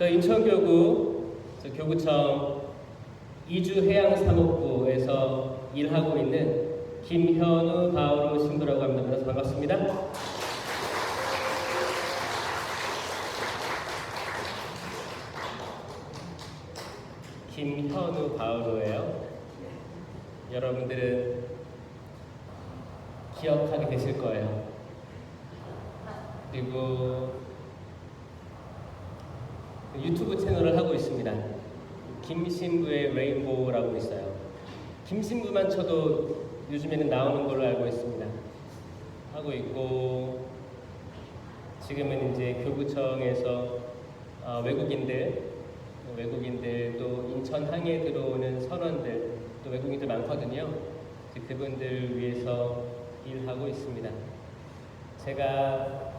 저 인천교구 교구청 이주해양사목부에서 일하고 있는 김현우 바오로 신부라고 합니다. 만나서 반갑습니다. 김현우 바오로예요. 여러분들은 기억하게 되실 거예요. 그리고 유튜브 채널을 하고 있습니다. 김신부의 레인보우라고 있어요. 김신부만 쳐도 요즘에는 나오는 걸로 알고 있습니다. 하고 있고, 지금은 이제 교구청에서 외국인들 또 인천 항에 들어오는 선원들, 또 외국인들 많거든요. 그분들 위해서 일하고 있습니다. 제가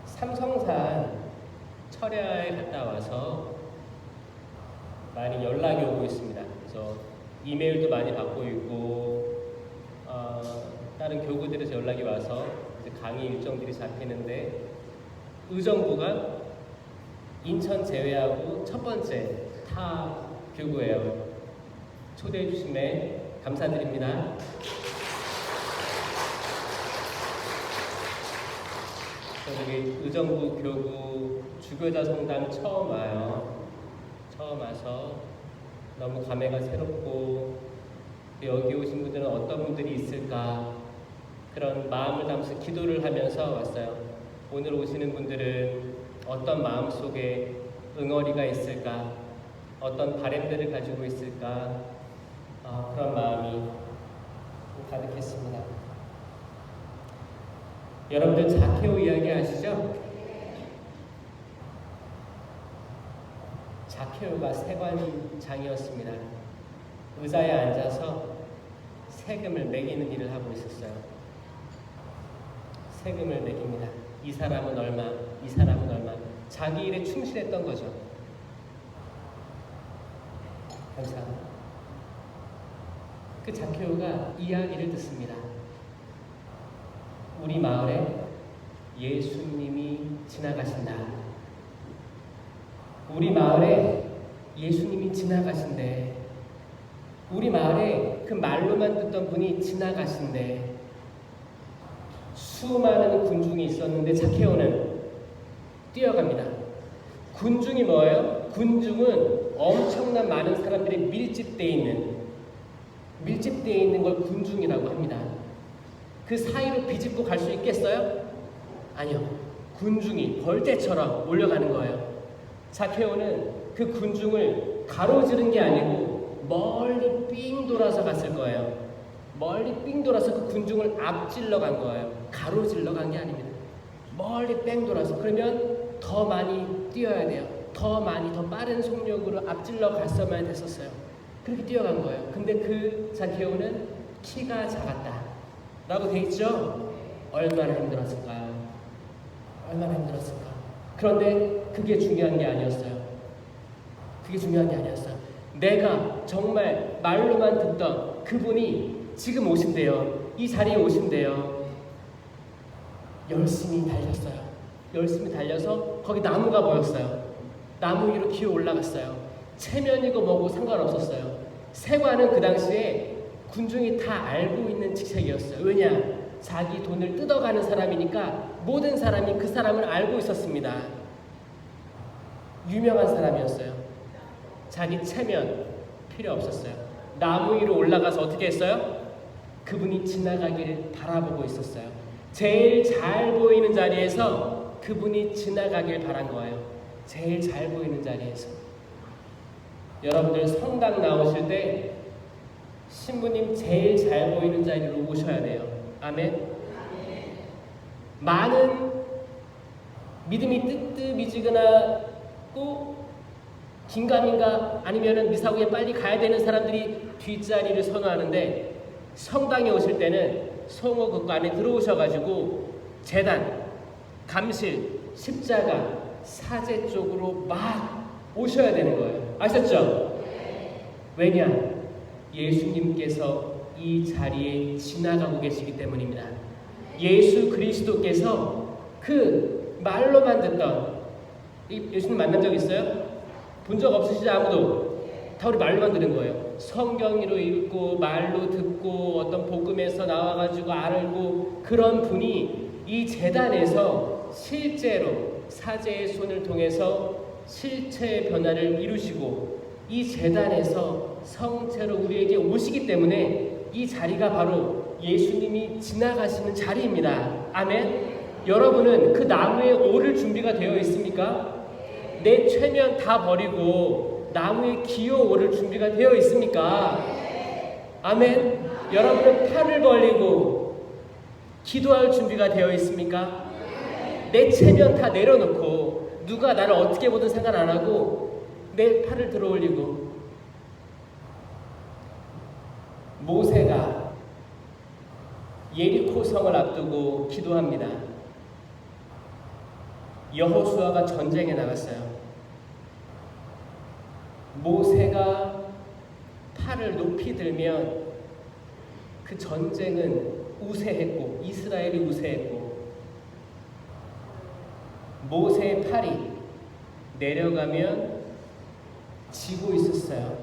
삼성산 철야에 갔다 와서 많이 연락이 오고 있습니다. 그래서 이메일도 많이 받고 있고, 다른 교구들에서 연락이 와서 이제 강의 일정들이 잡히는데, 의정부가 인천 제외하고 첫 번째 타 교구예요. 초대해 주심에 감사드립니다. 저기 의정부 교구 주교자 성당 처음 와요. 처음 와서 너무 감회가 새롭고, 여기 오신 분들은 어떤 분들이 있을까, 그런 마음을 담아서 기도를 하면서 왔어요. 오늘 오시는 분들은 어떤 마음 속에 응어리가 있을까, 어떤 바램들을 가지고 있을까, 그런 마음이 가득했습니다. 여러분들 자케오 이야기 아시죠? 자케오가 세관장이었습니다. 의자에 앉아서 세금을 매기는 일을 하고 있었어요. 세금을 매깁니다. 이 사람은 얼마, 이 사람은 얼마. 자기 일에 충실했던 거죠. 감사합니다. 그 자케오가 이야기를 듣습니다. 우리 마을에 예수님이 지나가신다. 우리 마을에 예수님이 지나가신대. 우리 마을에 그 말로만 듣던 분이 지나가신대. 수많은 군중이 있었는데 자케오는 뛰어갑니다. 군중이 뭐예요? 군중은 엄청난 많은 사람들이 밀집되어 있는 걸 군중이라고 합니다. 그 사이로 비집고 갈 수 있겠어요? 아니요. 군중이 벌떼처럼 몰려가는 거예요. 자케오는 그 군중을 가로지른 게 아니고 멀리 삥 돌아서 갔을 거예요. 멀리 삥 돌아서 그 군중을 앞질러 간 거예요. 가로질러 간 게 아닙니다. 멀리 뺑 돌아서. 그러면 더 많이 뛰어야 돼요. 더 많이, 더 빠른 속력으로 앞질러 갔어야만 됐었어요. 그렇게 뛰어간 거예요. 근데 그 자케오는 키가 작았다 라고 돼 있죠? 얼마나 힘들었을까요? 얼마나 힘들었을까? 그런데 그게 중요한 게 아니었어요. 그게 중요한 게 아니었어요. 내가 정말 말로만 듣던 그분이 지금 오신대요. 이 자리에 오신대요. 열심히 달렸어요. 열심히 달려서 거기 나무가 보였어요. 나무 위로 기어 올라갔어요. 체면이고 뭐고 상관없었어요. 세관은 그 당시에 군중이 다 알고 있는 직책이었어요. 왜냐? 자기 돈을 뜯어가는 사람이니까 모든 사람이 그 사람을 알고 있었습니다. 유명한 사람이었어요. 자기 체면 필요 없었어요. 나무 위로 올라가서 어떻게 했어요? 그분이 지나가기를 바라보고 있었어요. 제일 잘 보이는 자리에서 그분이 지나가길 바란 거예요. 제일 잘 보이는 자리에서. 여러분들 성당 나오실 때 신부님 제일 잘 보이는 자리로 오셔야 돼요. 아멘. 많은 믿음이 뜨뜻미지근하고 긴가민가 아니면은 미사구에 빨리 가야 되는 사람들이 뒷자리를 선호하는데, 성당에 오실 때는 성호극 안에 들어오셔가지고 제단, 감실, 십자가, 사제 쪽으로 막 오셔야 되는 거예요. 아셨죠? 왜냐? 예수님께서 이 자리에 지나가고 계시기 때문입니다. 예수 그리스도께서 그 말로만 듣던 예수님 만난 적 있어요? 본 적 없으시죠? 아무도? 다 우리 말로만 들은 거예요. 성경으로 읽고 말로 듣고 어떤 복음에서 나와가지고 알고 그런 분이 이 제단에서 실제로 사제의 손을 통해서 실체의 변화를 이루시고 이 제단에서 성체로 우리에게 오시기 때문에 이 자리가 바로 예수님이 지나가시는 자리입니다. 아멘. 여러분은 그 나무에 오를 준비가 되어 있습니까? 내 최면 다 버리고 나무에 기어 오를 준비가 되어 있습니까? 아멘. 여러분은 팔을 벌리고 기도할 준비가 되어 있습니까? 내 체면 다 내려놓고 누가 나를 어떻게 보든 상관 안 하고 내 팔을 들어 올리고. 모세가 예리코 성을 앞두고 기도합니다. 여호수아가 전쟁에 나갔어요. 모세가 팔을 높이 들면 그 전쟁은 우세했고 이스라엘이 우세했고, 모세의 팔이 내려가면 지고 있었어요.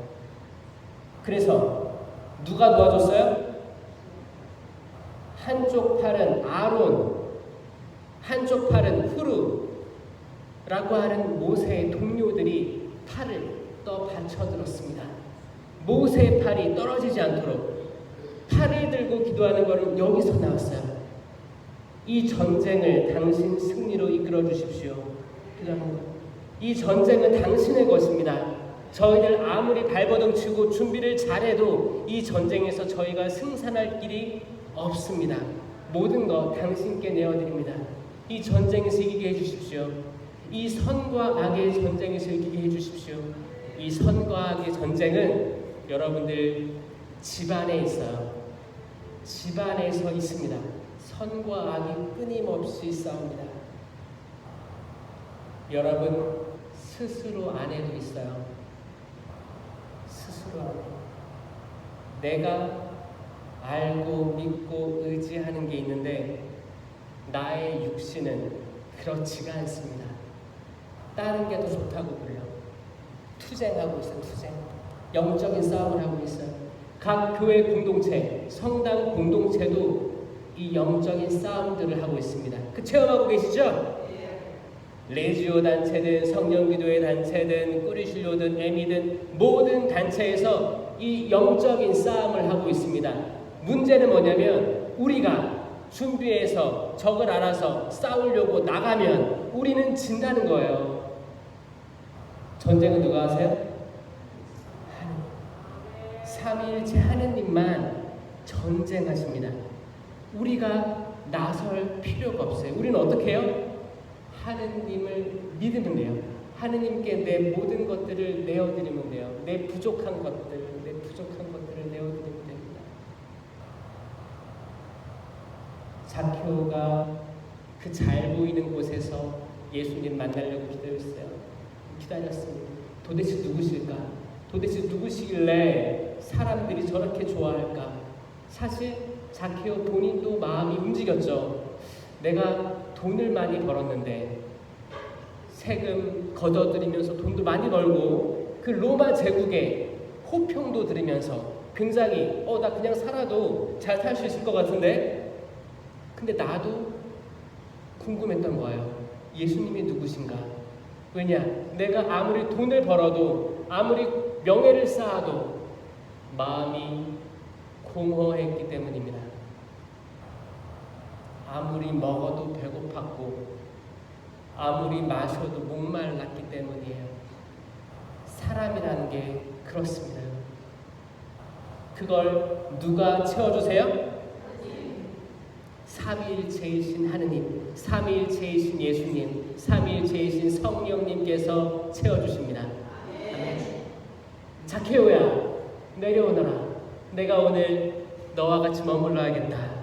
그래서 누가 도와줬어요? 한쪽 팔은 아론, 한쪽 팔은 후르라고 하는 모세의 동료들이 팔을 떠 받쳐들었습니다. 모세의 팔이 떨어지지 않도록 팔을 들고 기도하는 것은 여기서 나왔어요. 이 전쟁을 당신 승리로 이끌어 주십시오. 이 전쟁은 당신의 것입니다. 저희들 아무리 발버둥 치고 준비를 잘해도 이 전쟁에서 저희가 승산할 길이 없습니다. 모든 것 당신께 내어드립니다. 이 전쟁에서 이기게 해주십시오. 이 선과 악의 전쟁에서 이기게 해주십시오. 이 선과 악의 전쟁은 여러분들 집안에 있어요. 집안에서 있습니다. 선과 악이 끊임없이 싸웁니다. 여러분 스스로 안에도 있어요. 스스로 안에. 내가 알고 믿고 의지하는 게 있는데 나의 육신은 그렇지가 않습니다. 다른 게 더 좋다고 불러. 투쟁하고 있어요. 투쟁. 영적인 싸움을 하고 있어요. 각 교회 공동체, 성당 공동체도 이 영적인 싸움들을 하고 있습니다. 그 체험하고 계시죠? 레지오 단체든 성령기도회 단체든 꾸리실로든 에미든 모든 단체에서 이 영적인 싸움을 하고 있습니다. 문제는 뭐냐면 우리가 준비해서 적을 알아서 싸우려고 나가면 우리는 진다는 거예요. 전쟁은 누가 하세요? 삼위일체 하느님만 전쟁하십니다. 우리가 나설 필요가 없어요. 우리는 어떻게 해요? 하느님을 믿으면 돼요. 하느님께 내 모든 것들을 내어드리면 돼요. 내 부족한 것들을 내어드리면 됩니다. 자케오가 그 잘 보이는 곳에서 예수님 만나려고 기다렸습니다. 도대체 누구실까? 도대체 누구시길래 사람들이 저렇게 좋아할까? 사실 자케오 본인도 마음이 움직였죠. 내가 돈을 많이 벌었는데 세금 걷어들이면서 돈도 많이 벌고 그 로마 제국의 호평도 들으면서 굉장히 나 그냥 살아도 잘 살 수 있을 것 같은데, 근데 나도 궁금했던 거예요. 예수님이 누구신가? 왜냐? 내가 아무리 돈을 벌어도 아무리 명예를 쌓아도 마음이 공허했기 때문입니다. 아무리 먹어도 배고팠고 아무리 마셔도 목말랐기 때문이에요. 사람이라는 게 그렇습니다. 그걸 누가 채워주세요? 삼위일체이신 하느님, 삼위일체이신 예수님, 삼위일체이신 성령님께서 채워주십니다. 아멘. 자케오야, 내려오너라. 내가 오늘 너와 같이 머물러야겠다.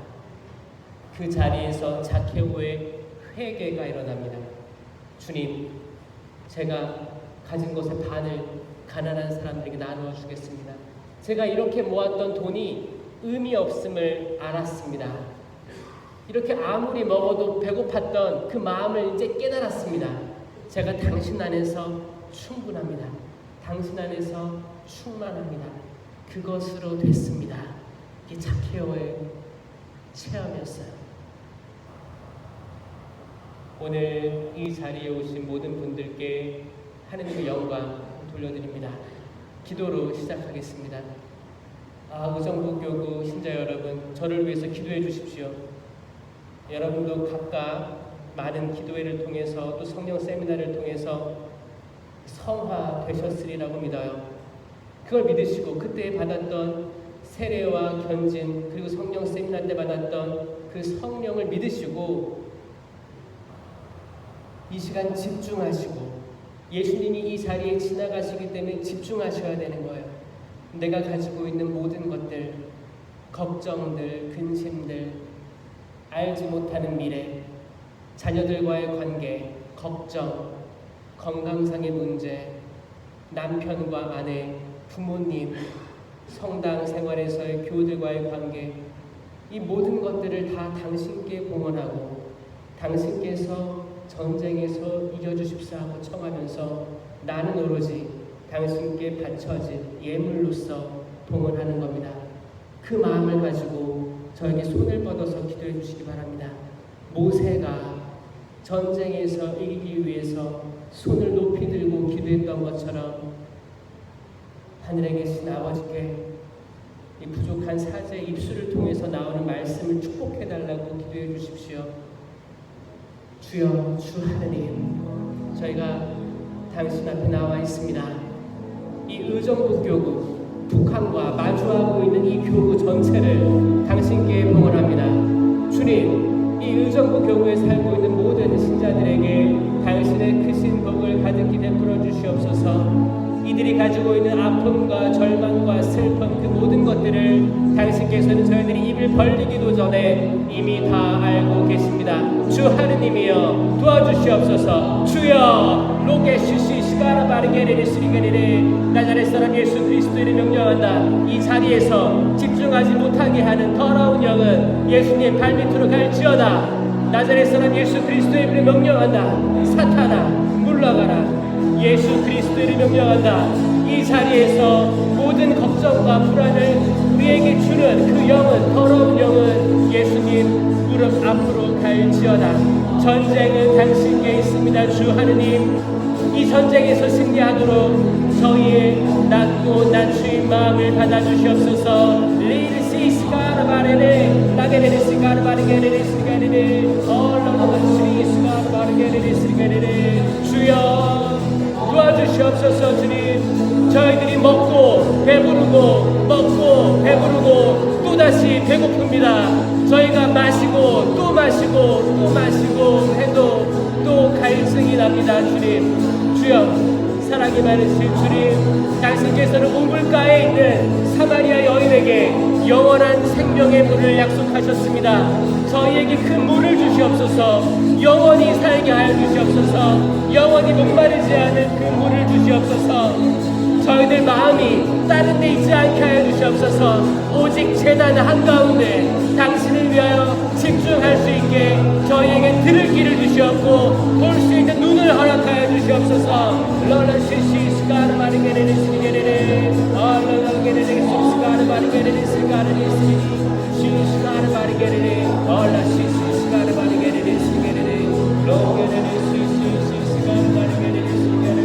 그 자리에서 자케오의 회개가 일어납니다. 주님, 제가 가진 것의 반을 가난한 사람들에게 나누어 주겠습니다. 제가 이렇게 모았던 돈이 의미 없음을 알았습니다. 이렇게 아무리 먹어도 배고팠던 그 마음을 이제 깨달았습니다. 제가 당신 안에서 충분합니다. 당신 안에서 충만합니다. 그것으로 됐습니다. 이게 자케오의 체험이었어요. 오늘 이 자리에 오신 모든 분들께 하느님의 영광 돌려드립니다. 기도로 시작하겠습니다. 의정부교구 신자 여러분, 저를 위해서 기도해 주십시오. 여러분도 각각 많은 기도회를 통해서 또 성령 세미나를 통해서 성화 되셨으리라고 믿어요. 그걸 믿으시고 그때 받았던 세례와 견진 그리고 성령 세미나 때 받았던 그 성령을 믿으시고 이 시간 집중하시고 예수님이 이 자리에 지나가시기 때문에 집중하셔야 되는 거예요. 내가 가지고 있는 모든 것들, 걱정들, 근심들, 알지 못하는 미래, 자녀들과의 관계, 걱정, 건강상의 문제, 남편과 아내, 부모님, 성당 생활에서의 교우들과의 관계, 이 모든 것들을 다 당신께 봉헌하고 당신께서 전쟁에서 이겨주십사 하고 청하면서 나는 오로지 당신께 바쳐진 예물로서 봉헌하는 겁니다. 그 마음을 가지고 저에게 손을 뻗어서 기도해 주시기 바랍니다. 모세가 전쟁에서 이기기 위해서 손을 높이 들고 기도했던 것처럼 하늘에 계신 아버지께 이 부족한 사제의 입술을 통해서 나오는 말씀을 축복해달라고 기도해 주십시오. 주여, 주 하느님, 저희가 당신 앞에 나와 있습니다. 이 의정부교구, 북한과 마주하고 있는 이 교구 전체를 당신께 봉헌합니다. 주님, 이 의정부교구에 살고 있는 모든 신자들에게 당신의 크신 복을 가득히 베풀어 주시옵소서. 이들이 가지고 있는 아픔과 절망과 슬픔 그 모든 것들을 당신께서는 저희들이 입을 벌리기도 전에 이미 다 알고 계십니다. 주 하느님이여 도와주시옵소서. 주여 로게시시 시가라바르게레리 스리게레레 나자렛 사람 예수 그리스도를 명령한다. 이 자리에서 집중하지 못하게 하는 더러운 영은 예수님 발밑으로 갈지어다. 나자렛 사람 예수 그리스도의 이름을 명령한다. 사탄아 물러가라. 예수 그리스도를 명령한다. 이 자리에서 모든 걱정과 불안을 우리에게 주는 그 영은, 더러운 영은 예수님 무릎 앞으로 갈지어다. 전쟁은 당신께 있습니다. 주 하느님, 이 전쟁에서 승리하도록 저희의 낮고 낮추인 마음을 받아주시옵소서. 리르시스가르바레네 나게레리스가르바르게레리스가레레 얼라라바시리스가르바르게레리스가레레 주여 도와주시옵소서. 주님, 저희들이 먹고 배부르고 또다시 배고픕니다. 저희가 마시고 또 마시고 해도 또 갈증이 납니다. 주님, 주여 사랑이 많으신 주님, 당신께서는 우물가에 있는 사마리아 여인에게 영원한 생명의 물을 약속하셨습니다. 저희에게 그 물을 주시옵소서. 영원히 살게 하여 주시옵소서. 영원히 목마르지 않은 그 물을 주시옵소서. 저희들 마음이 다른 데 있지 않게 하여 주시옵소서. 오직 제단 한가운데 당신을 위하여 집중할 수 있게 저희에게 들을 길을 주시옵고 볼 수 있는 눈을 허락하여 주시옵소서. 롤러시시 스카르바리게레리 스리게레레 얼러게레레 스카르바리게레리 스가르리스리 시스카르바리게레레 얼라시시 스카르바리게레리 스리게레레 로게레레 시시 스카르바리게레리 스리게레레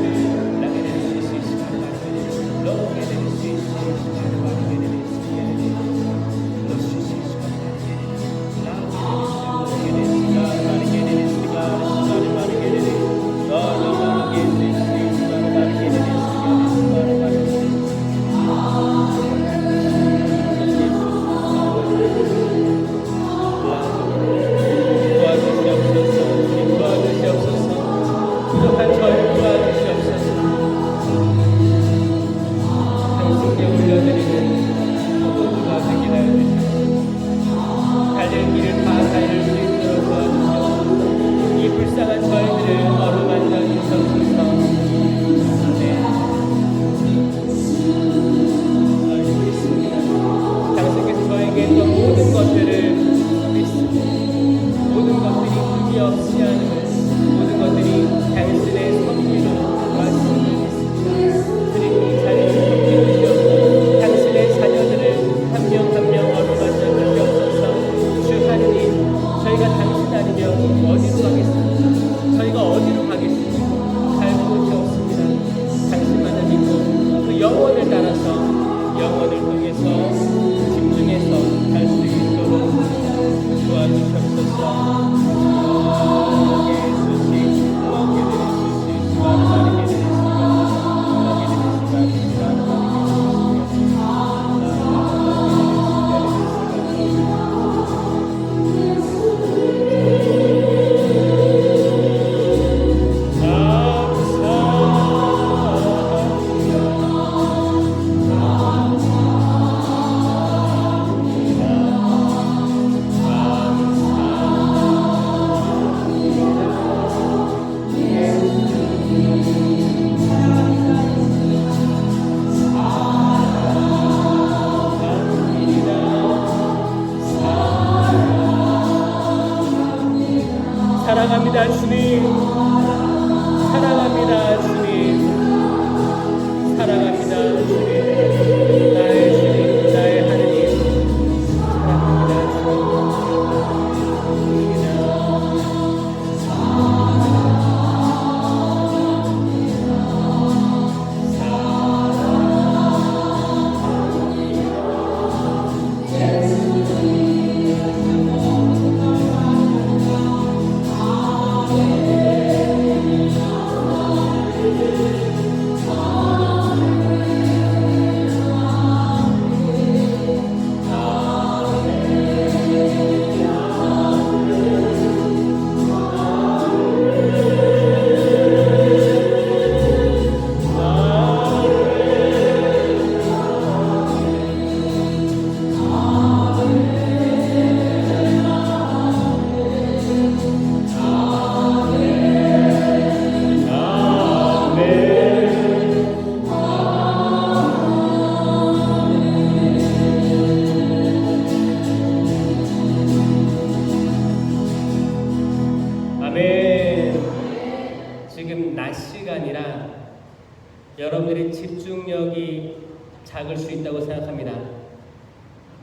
여러분들의 집중력이 작을 수 있다고 생각합니다.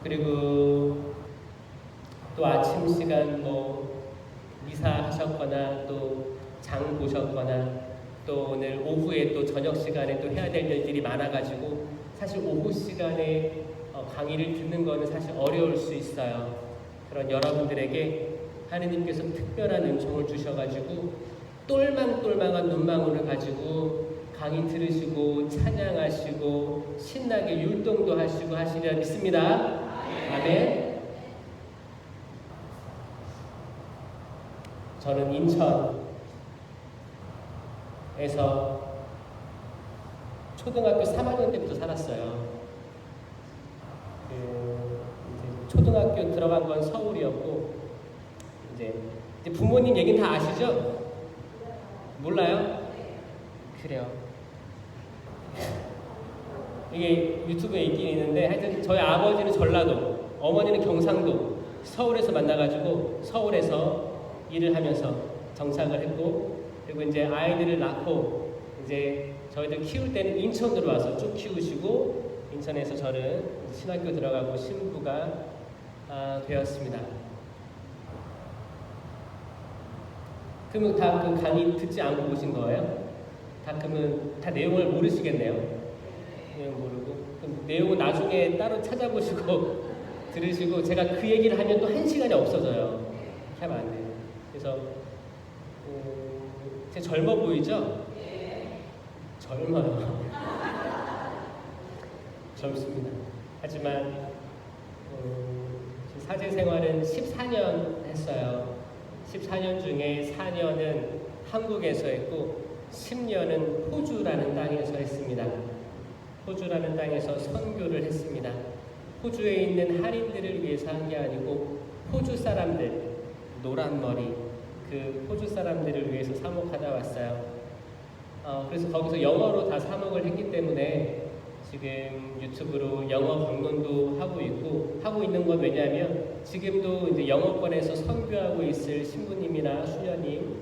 그리고 또 아침 시간 미사 하셨거나 또 장 보셨거나 또 오늘 오후에 또 저녁 시간에 또 해야 될 일들이 많아가지고 사실 오후 시간에 강의를 듣는 거는 사실 어려울 수 있어요. 그런 여러분들에게 하느님께서 특별한 은총을 주셔가지고 똘망똘망한 눈망울을 가지고 강의 들으시고 찬양하시고 신나게 율동도 하시고 하시리라 믿습니다. 아멘. 저는 인천에서 초등학교 3학년 때부터 살았어요. 이제 초등학교 들어간 건 서울이었고 이제 부모님 얘기는 다 아시죠? 몰라요? 그래요. 이게 유튜브에 있긴 있는데 하여튼 저희 아버지는 전라도, 어머니는 경상도, 서울에서 만나가지고 서울에서 일을 하면서 정착을 했고 그리고 이제 아이들을 낳고 이제 저희들 키울 때는 인천으로 와서 쭉 키우시고 인천에서 저는 신학교 들어가고 신부가 되었습니다. 그러면 다 그 강의 듣지 않고 오신 거예요? 그러면 다 내용을 모르시겠네요. 내용 모르고 그럼 내용은 나중에 따로 찾아보시고 들으시고 제가 그 얘기를 하면 또 1시간이 없어져요. 이렇게 하면 안 돼요. 그래서 제 젊어 보이죠? 젊어요. 젊습니다. 하지만 사제 생활은 14년 했어요. 14년 중에 4년은 한국에서 했고 10년은 호주라는 땅에서 했습니다. 호주라는 땅에서 선교를 했습니다. 호주에 있는 할인들을 위해서 한 게 아니고 호주 사람들, 노란 머리, 그 호주 사람들을 위해서 사목하다 왔어요. 그래서 거기서 영어로 다 사목을 했기 때문에 지금 유튜브로 영어 방문도 하고 있고 하고 있는 건 왜냐하면 지금도 이제 영어권에서 선교하고 있을 신부님이나 수녀님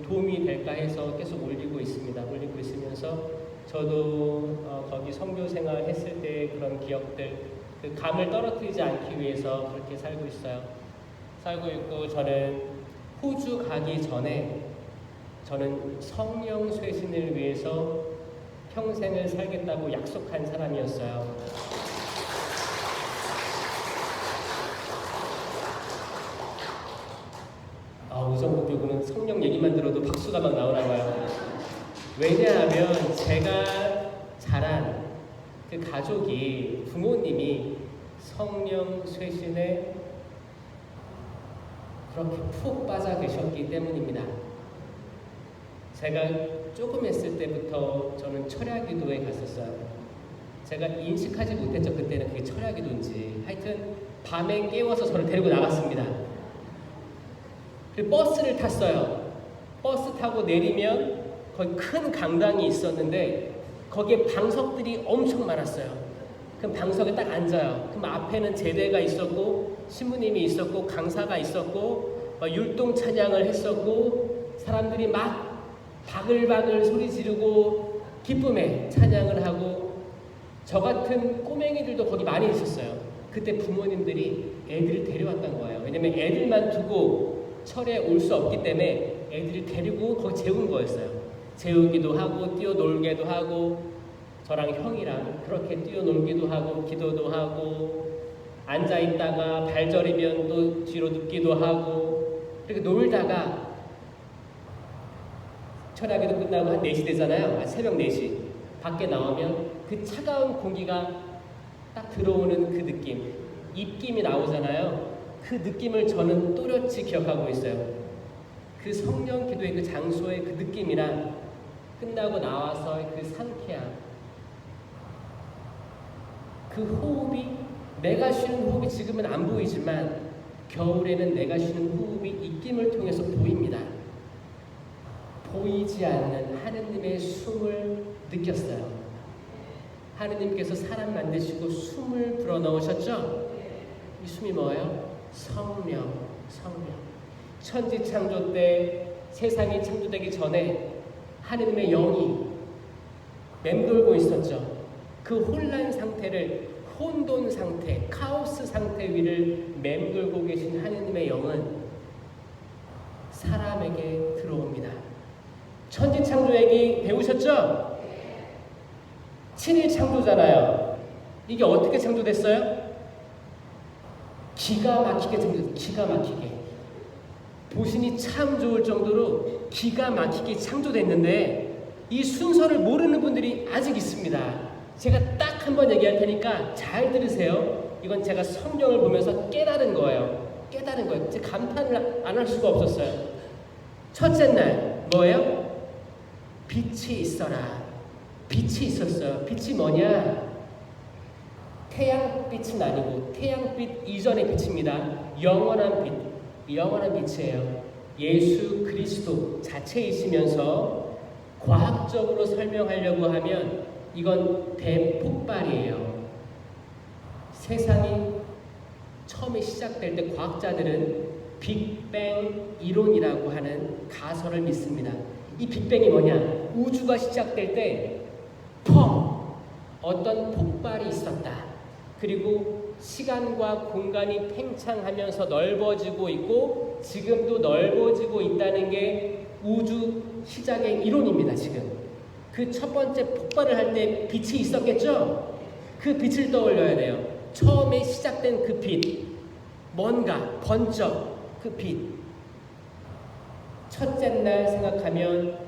도움이 될까 해서 계속 올리고 있습니다. 올리고 있으면서 저도 거기 선교 생활 했을 때 그런 기억들 그 감을 떨어뜨리지 않기 위해서 그렇게 살고 있어요. 살고 있고 저는 호주 가기 전에 저는 성령 쇄신을 위해서 평생을 살겠다고 약속한 사람이었어요. 우정부교구는 성령 얘기만 들어도 박수가 막 나오나 봐요. 왜냐하면 제가 자란 그 가족이 부모님이 성령 쇄신에 그렇게 푹 빠져 계셨기 때문입니다. 제가 조금 했을 때부터 저는 철야기도에 갔었어요. 제가 인식하지 못했죠. 그때는 그게 철야기도인지. 하여튼 밤에 깨워서 저를 데리고 나갔습니다. 그리고 버스를 탔어요. 버스 타고 내리면 거기 큰 강당이 있었는데 거기에 방석들이 엄청 많았어요. 그럼 방석에 딱 앉아요. 그럼 앞에는 제대가 있었고 신부님이 있었고 강사가 있었고 율동 찬양을 했었고 사람들이 막 바글바글 소리 지르고 기쁨에 찬양을 하고 저 같은 꼬맹이들도 거기 많이 있었어요. 그때 부모님들이 애들을 데려왔던 거예요. 왜냐면 애들만 두고 철에 올 수 없기 때문에 애들을 데리고 거기 재운 거였어요. 재우기도 하고 뛰어놀게도 하고 저랑 형이랑 그렇게 뛰어놀기도 하고 기도도 하고 앉아있다가 발 저리면 또 뒤로 눕기도 하고 그렇게 놀다가 철야기도 끝나고 한 4시 되잖아요. 새벽 4시 밖에 나오면 그 차가운 공기가 딱 들어오는 그 느낌 입김이 나오잖아요. 그 느낌을 저는 또렷이 기억하고 있어요. 그 성령 기도의 그 장소의 그 느낌이랑 끝나고 나와서 그 상쾌함 그 호흡이 내가 쉬는 호흡이 지금은 안 보이지만 겨울에는 내가 쉬는 호흡이 입김을 통해서 보입니다. 보이지 않는 하느님의 숨을 느꼈어요. 하느님께서 사람 만드시고 숨을 불어넣으셨죠? 이 숨이 뭐예요? 성령. 천지창조 때 세상이 창조되기 전에 하느님의 영이 맴돌고 있었죠. 그 혼란 상태를 혼돈 상태, 카오스 상태 위를 맴돌고 계신 하느님의 영은 사람에게 들어옵니다. 천지창조 얘기 배우셨죠? 7일 창조잖아요. 이게 어떻게 창조됐어요? 기가 막히게 창조됐어요. 기가 막히게. 보시니 참 좋을 정도로 기가 막히게 창조됐는데 이 순서를 모르는 분들이 아직 있습니다. 제가 딱 한 번 얘기할 테니까 잘 들으세요. 이건 제가 성경을 보면서 깨달은 거예요. 깨달은 거예요. 제 감탄을 안 할 수가 없었어요. 첫째 날 뭐예요? 빛이 있어라. 빛이 있었어요. 빛이 뭐냐? 태양빛은 아니고 태양빛 이전의 빛입니다. 영원한 빛, 영원한 빛이에요. 예수 그리스도 자체이시면서 과학적으로 설명하려고 하면 이건 대폭발이에요. 세상이 처음에 시작될 때 과학자들은 빅뱅 이론이라고 하는 가설을 믿습니다. 이 빅뱅이 뭐냐? 우주가 시작될 때 펑! 어떤 폭발이 있었다. 그리고 시간과 공간이 팽창하면서 넓어지고 있고 지금도 넓어지고 있다는 게 우주 시작의 이론입니다. 지금. 그 첫 번째 폭발을 할 때 빛이 있었겠죠? 그 빛을 떠올려야 돼요. 처음에 시작된 그 빛. 뭔가 번쩍 그 빛. 첫째 날 생각하면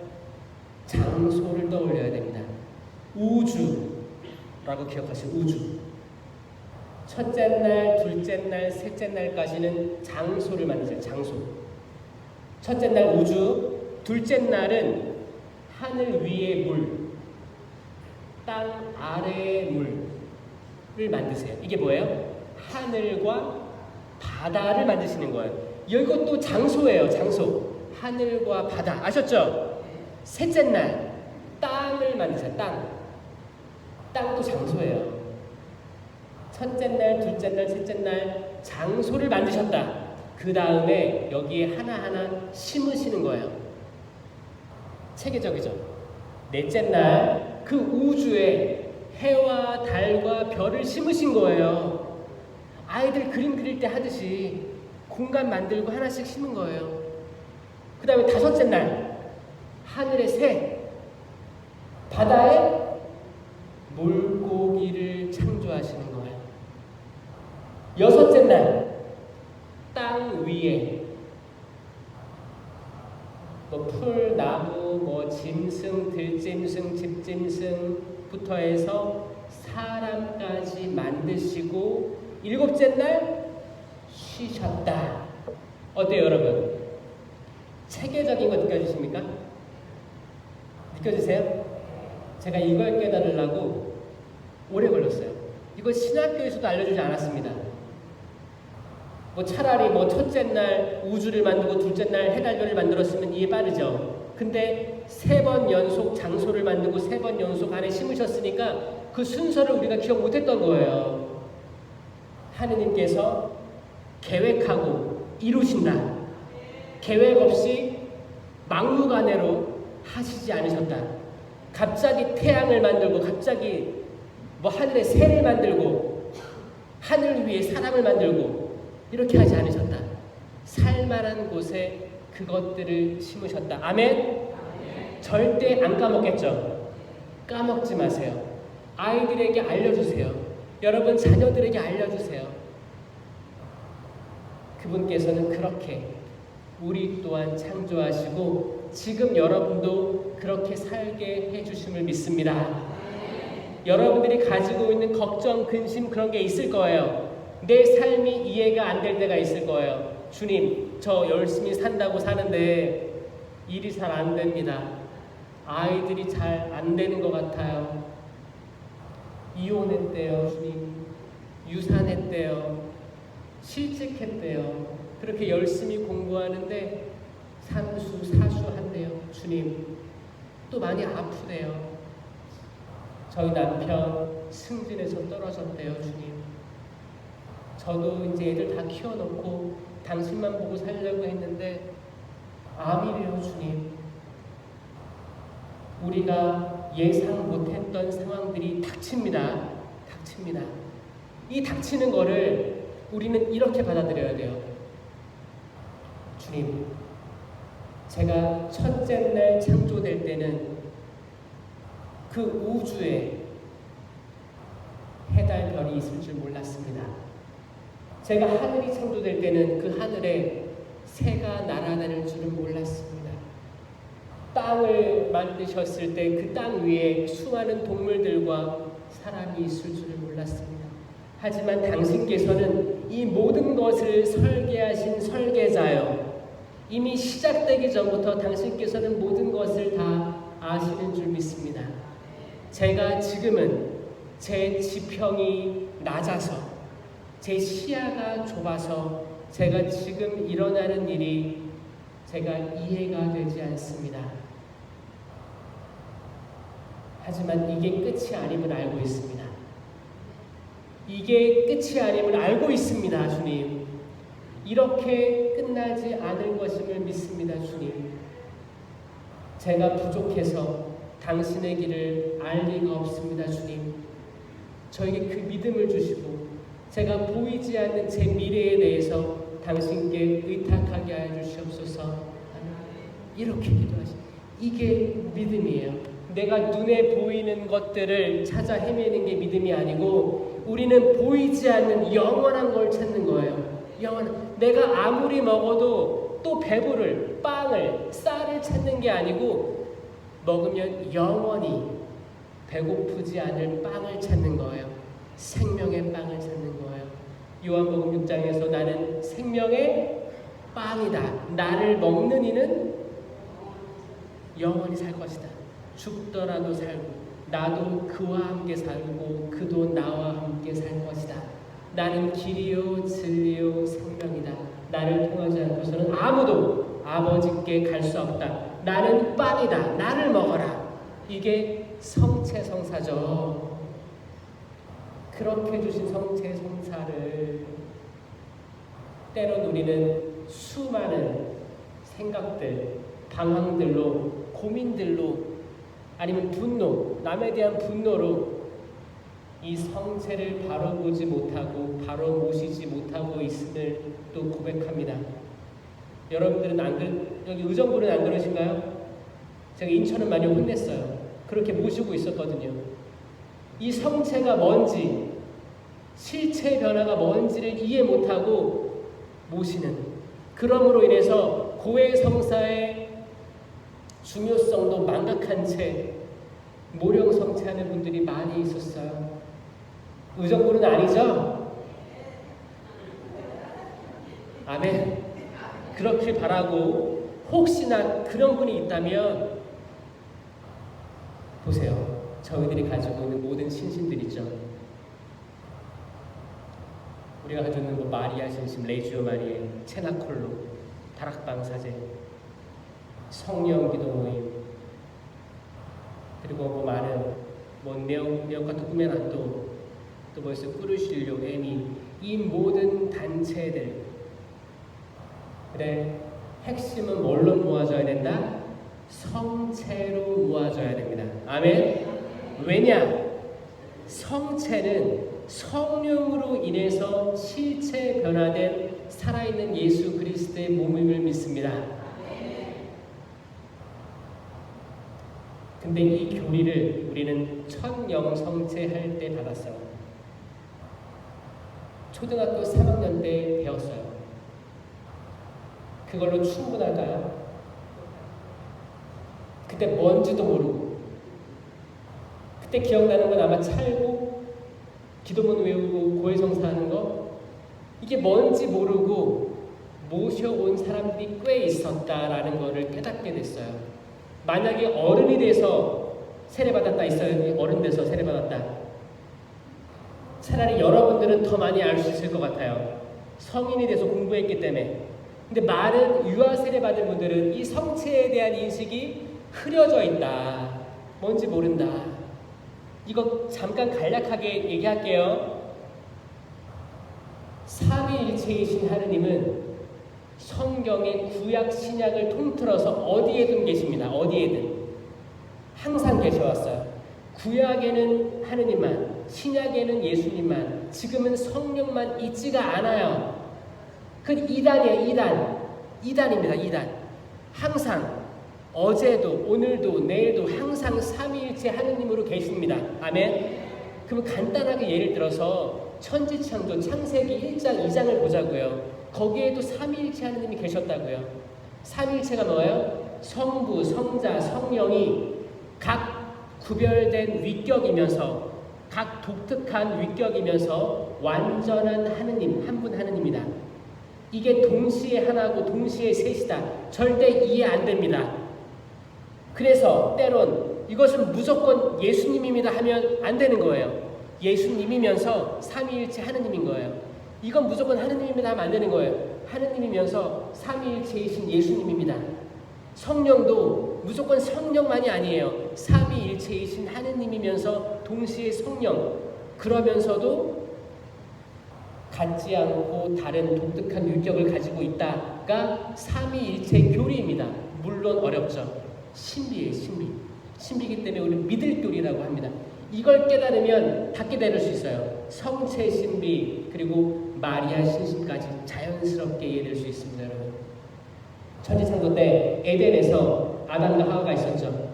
장소를 떠올려야 됩니다. 우주라고 기억하세요. 우주. 첫째 날, 둘째 날, 셋째 날까지는 장소를 만드세요. 장소. 첫째 날 우주, 둘째 날은 하늘 위의 물, 땅 아래의 물을 만드세요. 이게 뭐예요? 하늘과 바다를 만드시는 거예요. 이것도 장소예요. 장소. 하늘과 바다. 아셨죠? 셋째 날 땅을 만드세요. 땅. 땅도 장소예요. 첫째 날, 둘째 날, 셋째 날 장소를 만드셨다. 그 다음에 여기에 하나하나 심으시는 거예요. 체계적이죠. 넷째 날 그 우주에 해와 달과 별을 심으신 거예요. 아이들 그림 그릴 때 하듯이 공간 만들고 하나씩 심은 거예요. 그 다음에 다섯째 날 하늘의 새, 바다에 물고기를 창조하시는 거예요. 여섯째 날 땅 위에 풀, 나무, 짐승, 들짐승, 집짐승부터 해서 사람까지 만드시고 일곱째 날 쉬셨다. 어때요, 여러분? 체계적인 거 느껴지십니까? 느껴지세요? 제가 이걸 깨달으려고 오래 걸렸어요. 이거 신학교에서도 알려주지 않았습니다. 차라리 첫째 날 우주를 만들고 둘째 날 해달별을 만들었으면 이해 빠르죠. 근데 3번 연속 장소를 만들고 3번 연속 안에 심으셨으니까 그 순서를 우리가 기억 못했던 거예요. 하느님께서 계획하고 이루신다. 계획 없이 막무가내로 하시지 않으셨다. 갑자기 태양을 만들고 갑자기 하늘에 새를 만들고 하늘 위에 사람을 만들고 이렇게 하지 않으셨다. 살만한 곳에 그것들을 심으셨다. 아멘? 절대 안 까먹겠죠? 까먹지 마세요. 아이들에게 알려주세요. 여러분 자녀들에게 알려주세요. 그분께서는 그렇게 우리 또한 창조하시고 지금 여러분도 그렇게 살게 해주심을 믿습니다. 여러분들이 가지고 있는 걱정, 근심 그런 게 있을 거예요. 내 삶이 이해가 안 될 때가 있을 거예요. 주님, 저 열심히 산다고 사는데 일이 잘 안 됩니다. 아이들이 잘 안 되는 것 같아요. 이혼했대요, 주님. 유산했대요. 실직했대요. 그렇게 열심히 공부하는데 삼수, 사수한대요, 주님. 또 많이 아프대요. 저희 남편 승진해서 떨어졌대요, 주님. 저도 이제 애들 다 키워놓고 당신만 보고 살려고 했는데 암이래요, 주님. 우리가 예상 못했던 상황들이 닥칩니다. 이 닥치는 거를 우리는 이렇게 받아들여야 돼요. 주님, 제가 첫째 날 창조될 때는 그 우주에 해달 별이 있을 줄 몰랐습니다. 제가 하늘이 창조될 때는 그 하늘에 새가 날아다닐 줄은 몰랐습니다. 땅을 만드셨을 때 그 땅 위에 수많은 동물들과 사람이 있을 줄을 몰랐습니다. 하지만 당신께서는 이 모든 것을 설계하신 설계자요. 이미 시작되기 전부터 당신께서는 모든 것을 다 아시는 줄 믿습니다. 제가 지금은 제 지평이 낮아서, 제 시야가 좁아서 제가 지금 일어나는 일이 제가 이해가 되지 않습니다. 하지만 이게 끝이 아님을 알고 있습니다. 이게 끝이 아님을 알고 있습니다, 주님. 이렇게 끝나지 않을 것임을 믿습니다, 주님. 제가 부족해서 당신의 길을 알 리가 없습니다, 주님. 저에게 그 믿음을 주시고 제가 보이지 않는 제 미래에 대해서 당신께 의탁하게 하여 주시옵소서. 이렇게 기도하시. 이게 믿음이에요. 내가 눈에 보이는 것들을 찾아 헤매는 게 믿음이 아니고 우리는 보이지 않는 영원한 걸 찾는 거예요. 내가 아무리 먹어도 또 배부를 빵을, 쌀을 찾는 게 아니고 먹으면 영원히 배고프지 않을 빵을 찾는 거예요. 생명의 빵을 찾는 거예요. 요한복음 6장에서 나는 생명의 빵이다. 나를 먹는 이는 영원히 살 것이다. 죽더라도 살고 나도 그와 함께 살고 그도 나와 함께 살 것이다. 나는 길이요 진리요 생명이다. 나를 통하지 않고서는 아무도 아버지께 갈 수 없다. 나는 빵이다. 나를 먹어라. 이게 성체성사죠. 그렇게 주신 성체성사를 때론 우리는 수많은 생각들, 방황들로, 고민들로, 아니면 분노, 남에 대한 분노로 이 성체를 바로 보지 못하고 바로 모시지 못하고 있음을 또 고백합니다. 여러분들은 여기 의정부는 안 그러신가요? 제가 인천은 많이 혼냈어요. 그렇게 모시고 있었거든요. 이 성체가 뭔지, 실체 변화가 뭔지를 이해 못하고 모시는, 그러므로 인해서 고해성사의 중요성도 망각한 채 모령성체하는 분들이 많이 있었어요. 의정부는 아니죠? 아멘. 그렇길 바라고, 혹시나 그런 분이 있다면 보세요. 저희들이 가지고 있는 모든 신신들 있죠. 우리가 가지고 있는 마리아 신신, 레지오 마리아, 체나콜로, 다락방 사제, 성령 기도 모임, 그리고 많은 네오카토 꾸메나토, 또 벌써 꾸르실료, 에미, 이 모든 단체들, 그래, 핵심은 뭘로 모아져야 된다? 성체로 모아져야 됩니다. 아멘. 왜냐? 성체는 성령으로 인해서 실체 변화된 살아있는 예수 그리스도의 몸임을 믿습니다. 근데 이 교리를 우리는 천영성체 할 때 받았어요. 초등학교 3학년 때 배웠어요. 그걸로 충분할까요? 그때 뭔지도 모르고, 그때 기억나는 건 아마 찰고 기도문 외우고 고해성사하는 거, 이게 뭔지 모르고 모셔온 사람들이 꽤 있었다라는 거를 깨닫게 됐어요. 만약에 어른이 돼서 세례받았다 있어요. 어른 돼서 세례받았다. 차라리 여러분들은 더 많이 알 수 있을 것 같아요. 성인이 돼서 공부했기 때문에. 근데 많은 유아 세례받은 분들은 이 성체에 대한 인식이 흐려져 있다. 뭔지 모른다. 이거 잠깐 간략하게 얘기할게요. 삼위일체이신 하느님은 성경의 구약 신약을 통틀어서 어디에든 계십니다. 어디에든. 항상 계셔왔어요. 구약에는 하느님만, 신약에는 예수님만, 지금은 성령만 있지가 않아요. 그건 이단이에요. 이단입니다. 이단. 항상 어제도 오늘도 내일도 항상 삼위일체 하느님으로 계십니다. 아멘. 그럼 간단하게 예를 들어서 천지창조 창세기 1장 2장을 보자고요. 거기에도 삼위일체 하느님이 계셨다고요. 삼위일체가 뭐예요? 성부, 성자, 성령이 각 구별된 위격이면서 각 독특한 위격이면서 완전한 하느님, 한 분 하느님이다. 이게 동시에 하나고 동시에 셋이다. 절대 이해 안 됩니다. 그래서 때론 이것은 무조건 예수님입니다 하면 안 되는 거예요. 예수님이면서 삼위일체 하느님인 거예요. 이건 무조건 하느님입니다 하면 안 되는 거예요. 하느님이면서 삼위일체이신 예수님입니다. 성령도 무조건 성령만이 아니에요. 삼위일체이신 하느님이면서 동시에 성령, 그러면서도 같지 않고 다른 독특한 율격을 가지고 있다가 삼위일체 교리입니다. 물론 어렵죠. 신비예요. 신비이기 때문에 우리는 믿을 교리라고 합니다. 이걸 깨달으면 다 깨달을 수 있어요. 성체 신비 그리고 마리아 신심까지 자연스럽게 이해될 수 있습니다. 여러분, 천지창조 때 에덴에서 아담과 하와가 있었죠.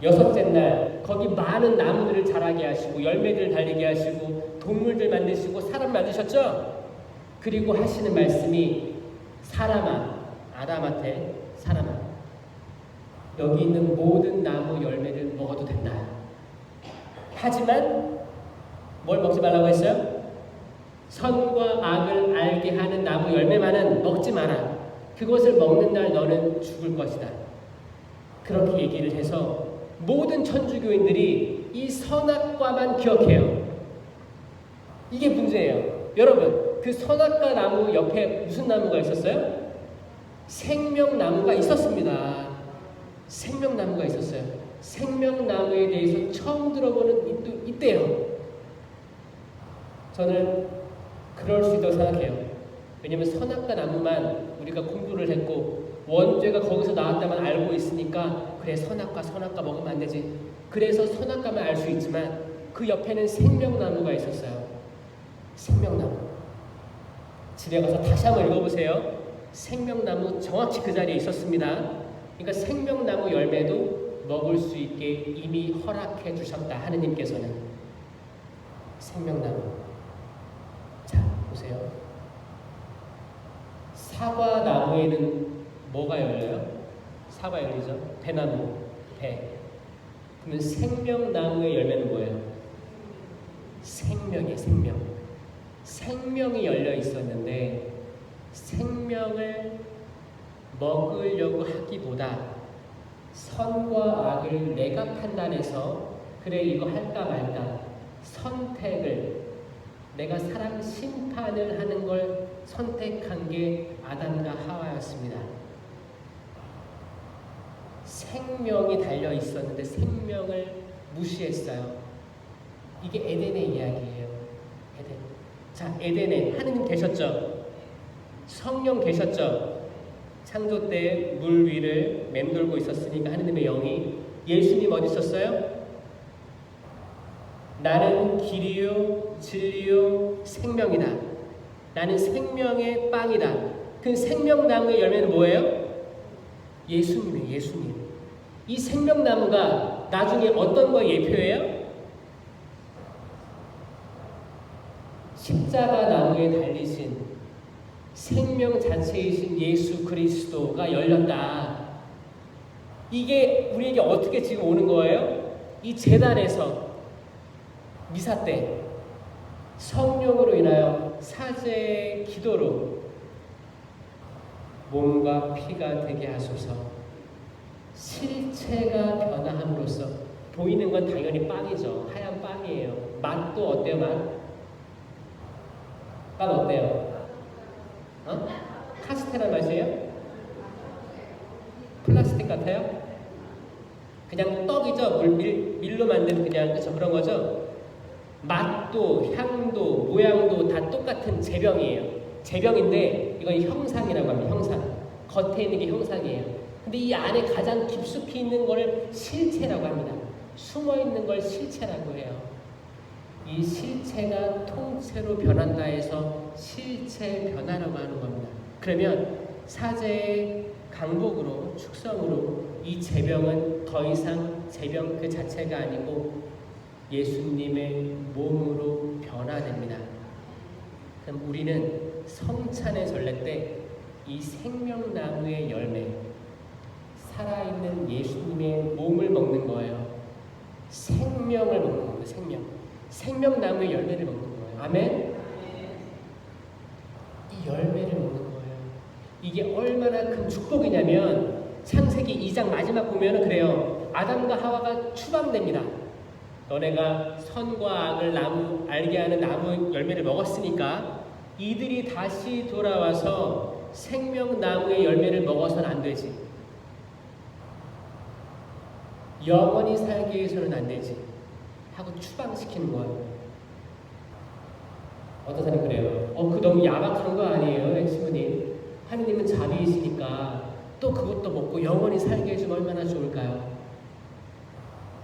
6째 날 거기 많은 나무들을 자라게 하시고 열매들을 달리게 하시고 동물들 만드시고 사람 만드셨죠. 그리고 하시는 말씀이 사람아, 아담한테 사람아, 여기 있는 모든 나무 열매를 먹어도 된다. 하지만 뭘 먹지 말라고 했어요? 선과 악을 알게 하는 나무 열매만은 먹지 마라. 그것을 먹는 날 너는 죽을 것이다. 그렇게 얘기를 해서 모든 천주교인들이 이 선악과만 기억해요. 이게 문제예요. 여러분, 그 선악과 나무 옆에 무슨 나무가 있었어요? 생명나무가 있었습니다. 생명나무가 있었어요. 생명나무에 대해서 처음 들어보는 입도 있대요. 저는 그럴 수 있다고 생각해요. 왜냐하면 선악과 나무만 우리가 공부를 했고 원죄가 거기서 나왔다만 알고 있으니까 그래 선악과 먹으면 안 되지. 그래서 선악과만 알 수 있지만 그 옆에는 생명나무가 있었어요. 생명나무. 집에 가서 다시 한번 읽어보세요. 생명나무 정확히 그 자리에 있었습니다. 그러니까 생명나무 열매도 먹을 수 있게 이미 허락해 주셨다. 하느님께서는. 생명나무. 자, 보세요. 사과나무에는 뭐가 열려요? 사과 열리죠? 배나무, 배. 그러면 생명나무의 열매는 뭐예요? 생명이에요, 생명. 생명이 열려 있었는데 생명을 먹으려고 하기보다 선과 악을 내가 판단해서 그래 이거 할까 말까 선택을, 내가 사람 심판을 하는 걸 선택한 게 아담과 하와였습니다. 생명이 달려 있었는데 생명을 무시했어요. 이게 에덴의 이야기예요. 에덴. 자, 에덴에 하느님 계셨죠? 성령 계셨죠? 창조 때 물 위를 맴돌고 있었으니까 하느님의 영이. 예수님 어디 있었어요? 나는 길이요 진리요 생명이다. 나는 생명의 빵이다. 그 생명나무의 열매는 뭐예요? 예수님이에요. 예수님. 이 생명나무가 나중에 어떤 거에 예표예요? 십자가 나무에 달리신 생명 자체이신 예수 그리스도가 열렸다. 이게 우리에게 어떻게 지금 오는 거예요? 이 제단에서 미사 때 성령으로 인하여 사제의 기도로 몸과 피가 되게 하소서. 실체가 변화함으로써 보이는 건 당연히 빵이죠. 하얀 빵이에요. 맛도 어때요? 맛 어때요? 카스테라 맛이에요? 플라스틱 같아요? 그냥 떡이죠. 밀로 만든 그냥 그런 거죠. 맛도 향도 모양도 다 똑같은 제병이에요. 제병인데 이건 형상이라고 합니다. 형상. 겉에 있는 게 형상이에요. 근데 이 안에 가장 깊숙이 있는 거를 실체라고 합니다. 숨어 있는 걸 실체라고 해요. 이 실체가 통째로 변한다 해서 실체 변화라고 하는 겁니다. 그러면 사제의 강복으로 축성으로 이 제병은 더 이상 제병 그 자체가 아니고 예수님의 몸으로 변화됩니다. 그럼 우리는 성찬의 전례 때 이 생명나무의 열매, 살아있는 예수님의 몸을 먹는 거예요. 생명을 먹는 거예요. 생명나무의 열매를 먹는 거예요. 아멘? 이 열매를 먹는 거예요. 이게 얼마나 큰 축복이냐면 창세기 2장 마지막 보면 그래요. 아담과 하와가 추방됩니다. 너네가 선과 악을 알게 하는 나무 열매를 먹었으니까 이들이 다시 돌아와서 생명나무의 열매를 먹어서는 안 되지. 영원히 살기 위해서는 안 되지. 하고 추방시키는 거예요. 어떤 사람이 그래요. 그 너무 야박한 거 아니에요, 엑스분이? 하느님은 자비이시니까 또 그것도 먹고 영원히 살게 해주면 얼마나 좋을까요?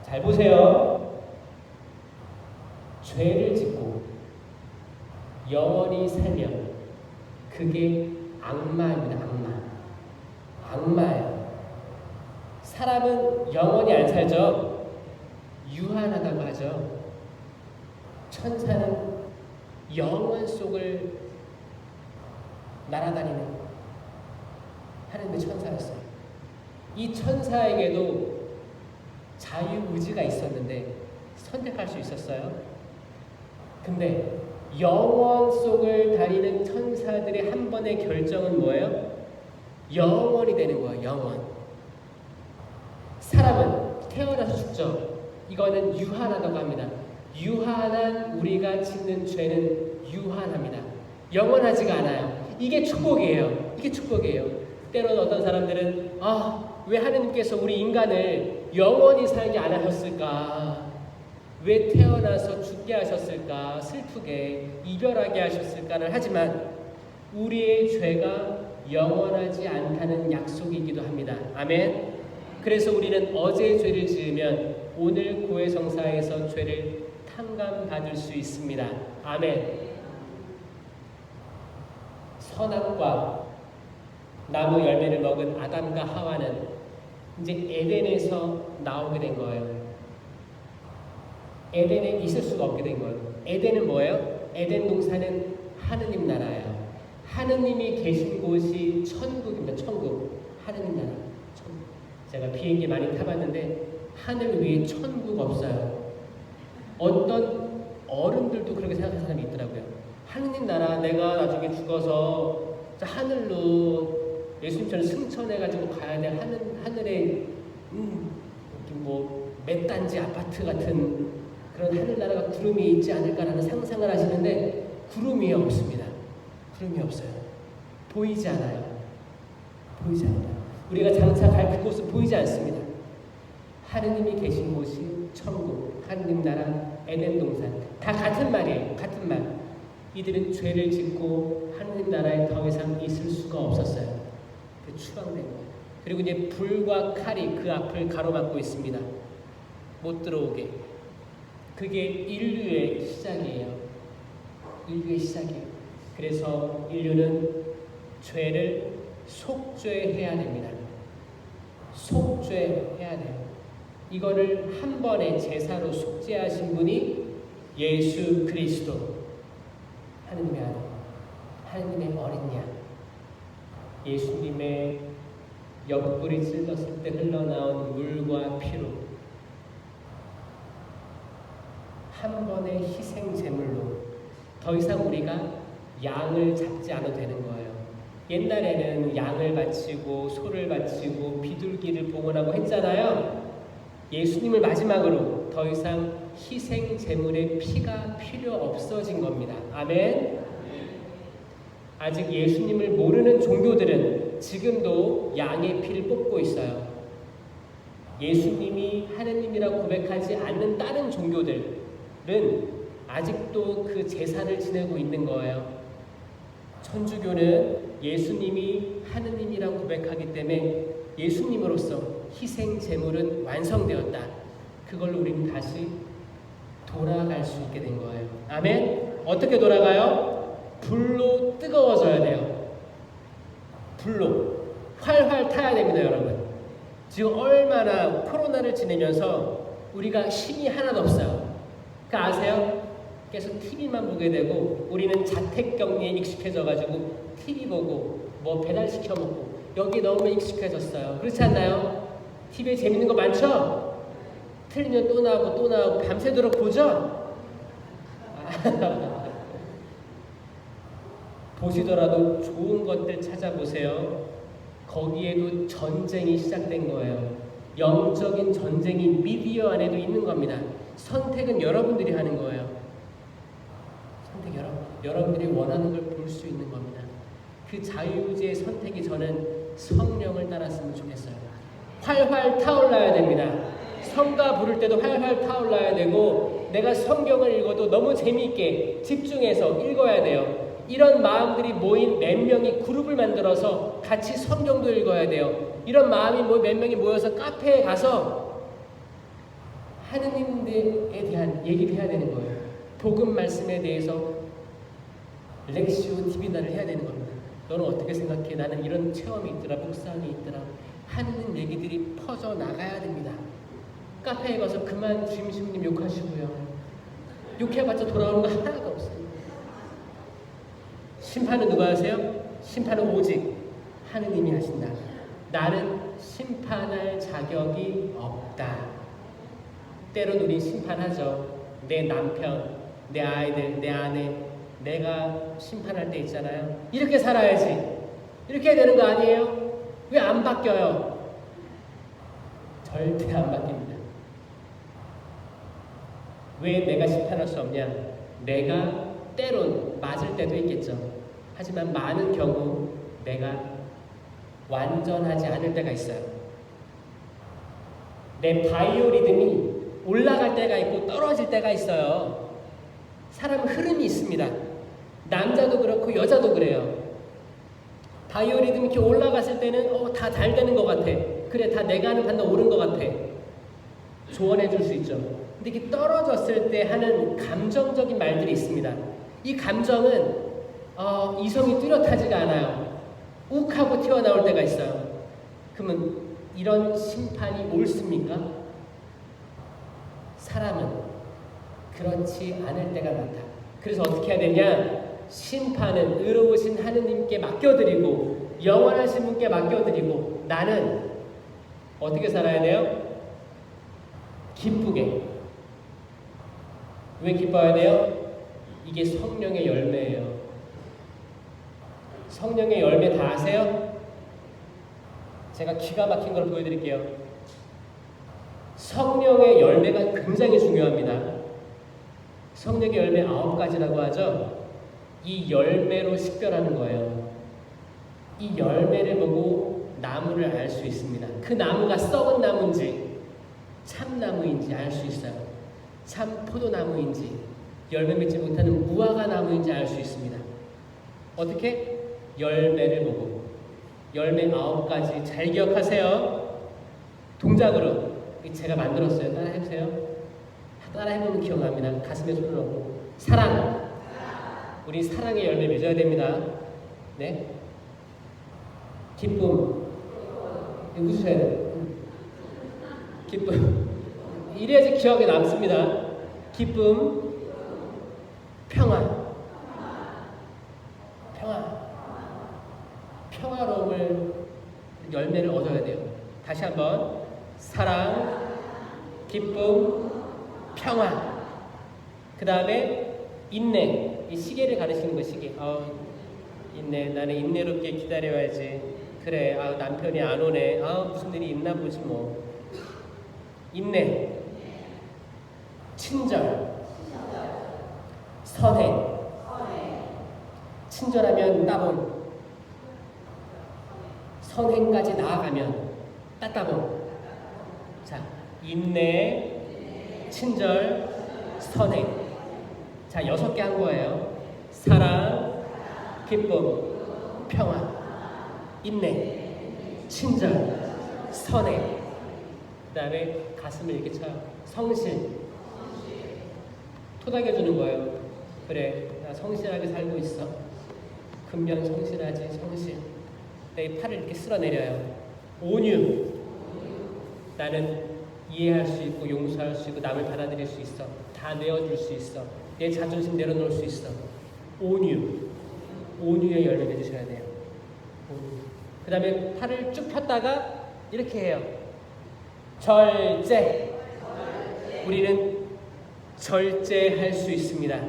잘 보세요. 죄를 짓고 영원히 살면 그게 악마입니다. 악마예요. 사람은 영원히 안 살죠. 유한하다고 하죠. 천사는 영원 속을 날아다니는 하나님의 천사였어요. 이 천사에게도 자유의지가 있었는데 선택할 수 있었어요. 근데 영원 속을 다니는 천사들의 한 번의 결정은 뭐예요? 영원이 되는 거예요. 영원. 사람은 태어나서 죽죠. 이거는 유한하다고 합니다. 유한한 우리가 짓는 죄는 유한합니다. 영원하지가 않아요. 이게 축복이에요. 때로는 어떤 사람들은 왜 하느님께서 우리 인간을 영원히 살게 안 하셨을까? 왜 태어나서 죽게 하셨을까? 슬프게 이별하게 하셨을까를 하지만 우리의 죄가 영원하지 않다는 약속이기도 합니다. 아멘. 그래서 우리는 어제 죄를 지으면 오늘 고해성사에서 죄를 탕감받을 수 있습니다. 아멘. 선악과 나무 열매를 먹은 아담과 하와는 이제 에덴에서 나오게 된 거예요. 에덴에 있을 수가 없게 된 거예요. 에덴은 뭐예요? 에덴 동산은 하느님 나라예요. 하느님이 계신 곳이 천국입니다. 천국. 하느님 나라. 천국. 제가 비행기 많이 타봤는데 하늘 위에 천국 없어요. 어떤 어른들도 그렇게 생각하는 사람이 있더라고요. 하느님 나라 내가 나중에 죽어서 하늘로 예수님처럼 승천해가지고 가야 될 하늘에 몇 단지 아파트 같은 그런 하늘나라가 구름이 있지 않을까라는 상상을 하시는데 구름이 없습니다. 구름이 없어요. 보이지 않아요. 우리가 장차 갈 그곳은 보이지 않습니다. 하느님이 계신 곳이 천국, 하느님 나라, 에덴 동산 다 같은 말이에요. 같은 말. 이들은 죄를 짓고 하느님 나라에 더 이상 있을 수가 없었어요. 그 추방된 거예요. 그리고 이제 불과 칼이 그 앞을 가로막고 있습니다. 못 들어오게. 그게 인류의 시작이에요. 그래서 인류는 죄를 속죄해야 됩니다. 속죄해야 돼요. 이거를 한 번의 제사로 속죄하신 분이 예수 그리스도, 하느님의 아들, 하느님의 어린 양. 예수님의 옆구리 찔렀을 때 흘러나온 물과 피로 한 번의 희생 제물로 더 이상 우리가 양을 잡지 않아도 되는 거예요. 옛날에는 양을 바치고 소를 바치고 비둘기를 봉헌하고 했잖아요. 예수님을 마지막으로 더 이상 희생 제물의 피가 필요 없어진 겁니다. 아멘. 아직 예수님을 모르는 종교들은 지금도 양의 피를 뽑고 있어요. 예수님이 하느님이라고 고백하지 않는 다른 종교들은 아직도 그 제사를 지내고 있는 거예요. 천주교는 예수님이 하느님이라고 고백하기 때문에 예수님으로서 희생 제물은 완성되었다. 그걸로 우리는 다시 돌아갈 수 있게 된 거예요. 아멘? 어떻게 돌아가요? 불로 뜨거워져야 돼요. 불로 활활 타야 됩니다, 여러분. 지금 얼마나 코로나를 지내면서 우리가 힘이 하나도 없어요. 그 아세요? 계속 TV만 보게 되고 우리는 자택격리에 익숙해져가지고 TV 보고 뭐 배달시켜 먹고 여기 너무 익숙해졌어요. 그렇지 않나요? TV에 재밌는 거 많죠? 틀리면 또 나오고 또 나오고 밤새도록 보죠? 보시더라도 좋은 것들 찾아보세요. 거기에도 전쟁이 시작된 거예요. 영적인 전쟁이 미디어 안에도 있는 겁니다. 선택은 여러분들이 하는 거예요. 선택 여러분들이 원하는 걸 볼 수 있는 겁니다. 그 자유의지의 선택이 저는 성령을 따랐으면 좋겠어요. 활활 타올라야 됩니다. 성가 부를 때도 활활 타올라야 되고 내가 성경을 읽어도 너무 재미있게 집중해서 읽어야 돼요. 이런 마음들이 모인 몇 명이 그룹을 만들어서 같이 성경도 읽어야 돼요. 이런 마음이 몇 명이 모여서 카페에 가서 하느님에 대한 얘기를 해야 되는 거예요. 복음 말씀에 대해서 렉시오 디비나를 해야 되는 겁니다. 너는 어떻게 생각해? 나는 이런 체험이 있더라, 묵상이 있더라. 하느님 얘기들이 퍼져 나가야 됩니다. 카페에 가서 그만 주임수님 욕하시고요. 욕해봤자 돌아오는 거 하나도 없어요. 심판은 누가 하세요? 심판은 오직 하느님이 하신다. 나는 심판할 자격이 없다. 때론 우리 심판하죠. 내 남편, 내 아이들, 내 아내, 내가 심판할 때 있잖아요. 이렇게 살아야지. 이렇게 해야 되는 거 아니에요? 왜 안 바뀌어요? 절대 안 바뀝니다. 왜 내가 심판할 수 없냐? 내가 때론 맞을 때도 있겠죠. 하지만 많은 경우 내가 완전하지 않을 때가 있어요. 내 바이오 리듬이 올라갈 때가 있고 떨어질 때가 있어요. 사람은 흐름이 있습니다. 남자도 그렇고 여자도 그래요. 바이오 리듬이 이렇게 올라갔을 때는 다 잘 되는 것 같아. 그래, 다 내가 하는 판단 옳은 것 같아. 조언해 줄 수 있죠. 근데 이게 떨어졌을 때 하는 감정적인 말들이 있습니다. 이 감정은 이성이 뚜렷하지가 않아요. 욱하고 튀어나올 때가 있어요. 그러면 이런 심판이 옳습니까? 사람은 그렇지 않을 때가 많다. 그래서 어떻게 해야 되냐? 심판은 의로우신 하느님께 맡겨드리고 영원하신 분께 맡겨드리고 나는 어떻게 살아야 돼요? 기쁘게. 왜 기뻐야 돼요? 이게 성령의 열매예요. 성령의 열매 다 아세요? 제가 기가 막힌 걸 보여드릴게요. 성령의 열매가 굉장히 중요합니다. 성령의 열매 9가지라고 하죠. 이 열매로 식별하는 거예요. 이 열매를 보고 나무를 알 수 있습니다. 그 나무가 썩은 나무인지 참나무인지 알 수 있어요. 참 포도나무인지 열매 맺지 못하는 무화과 나무인지 알 수 있습니다. 어떻게? 열매를 보고. 열매 9가지 잘 기억하세요. 동작으로 제가 만들었어요. 따라 해보세요. 따라 해보면 기억납니다. 가슴에 손을 얹고. 사랑. 우리 사랑의 열매 맺어야 됩니다. 네. 기쁨. 웃으셔야 돼요. 기쁨. 이래야지 기억에 남습니다. 기쁨. 평화. 평화로움을 열매를 얻어야 돼요. 다시 한번. 사랑, 기쁨, 평화. 그 다음에 인내. 이 시계를 가르치는 거 시계. 인내. 나는 인내롭게 기다려야지. 그래. 남편이 안 오네. 무슨 일이 있나 보지 뭐. 인내. 친절. 선행. 친절하면 따봉. 선행까지 나아가면 따따봉. 자, 인내, 친절, 선행. 자, 6개 한 거예요. 사랑, 기쁨, 평화, 인내, 친절, 선행. 그 다음에 가슴을 이렇게 쳐요. 성실. 토닥여주는 거예요. 그래, 나 성실하게 살고 있어. 금년 성실하지, 성실. 내 팔을 이렇게 쓸어내려요. 온유. 나는 이해할 수 있고 용서할 수 있고 남을 받아들일 수 있어. 다 내어줄 수 있어. 내 자존심 내려놓을 수 있어. 온유. 온유의 열매 맺으셔야 돼요. 그 다음에 팔을 쭉 폈다가 이렇게 해요. 절제. 우리는 절제할 수 있습니다.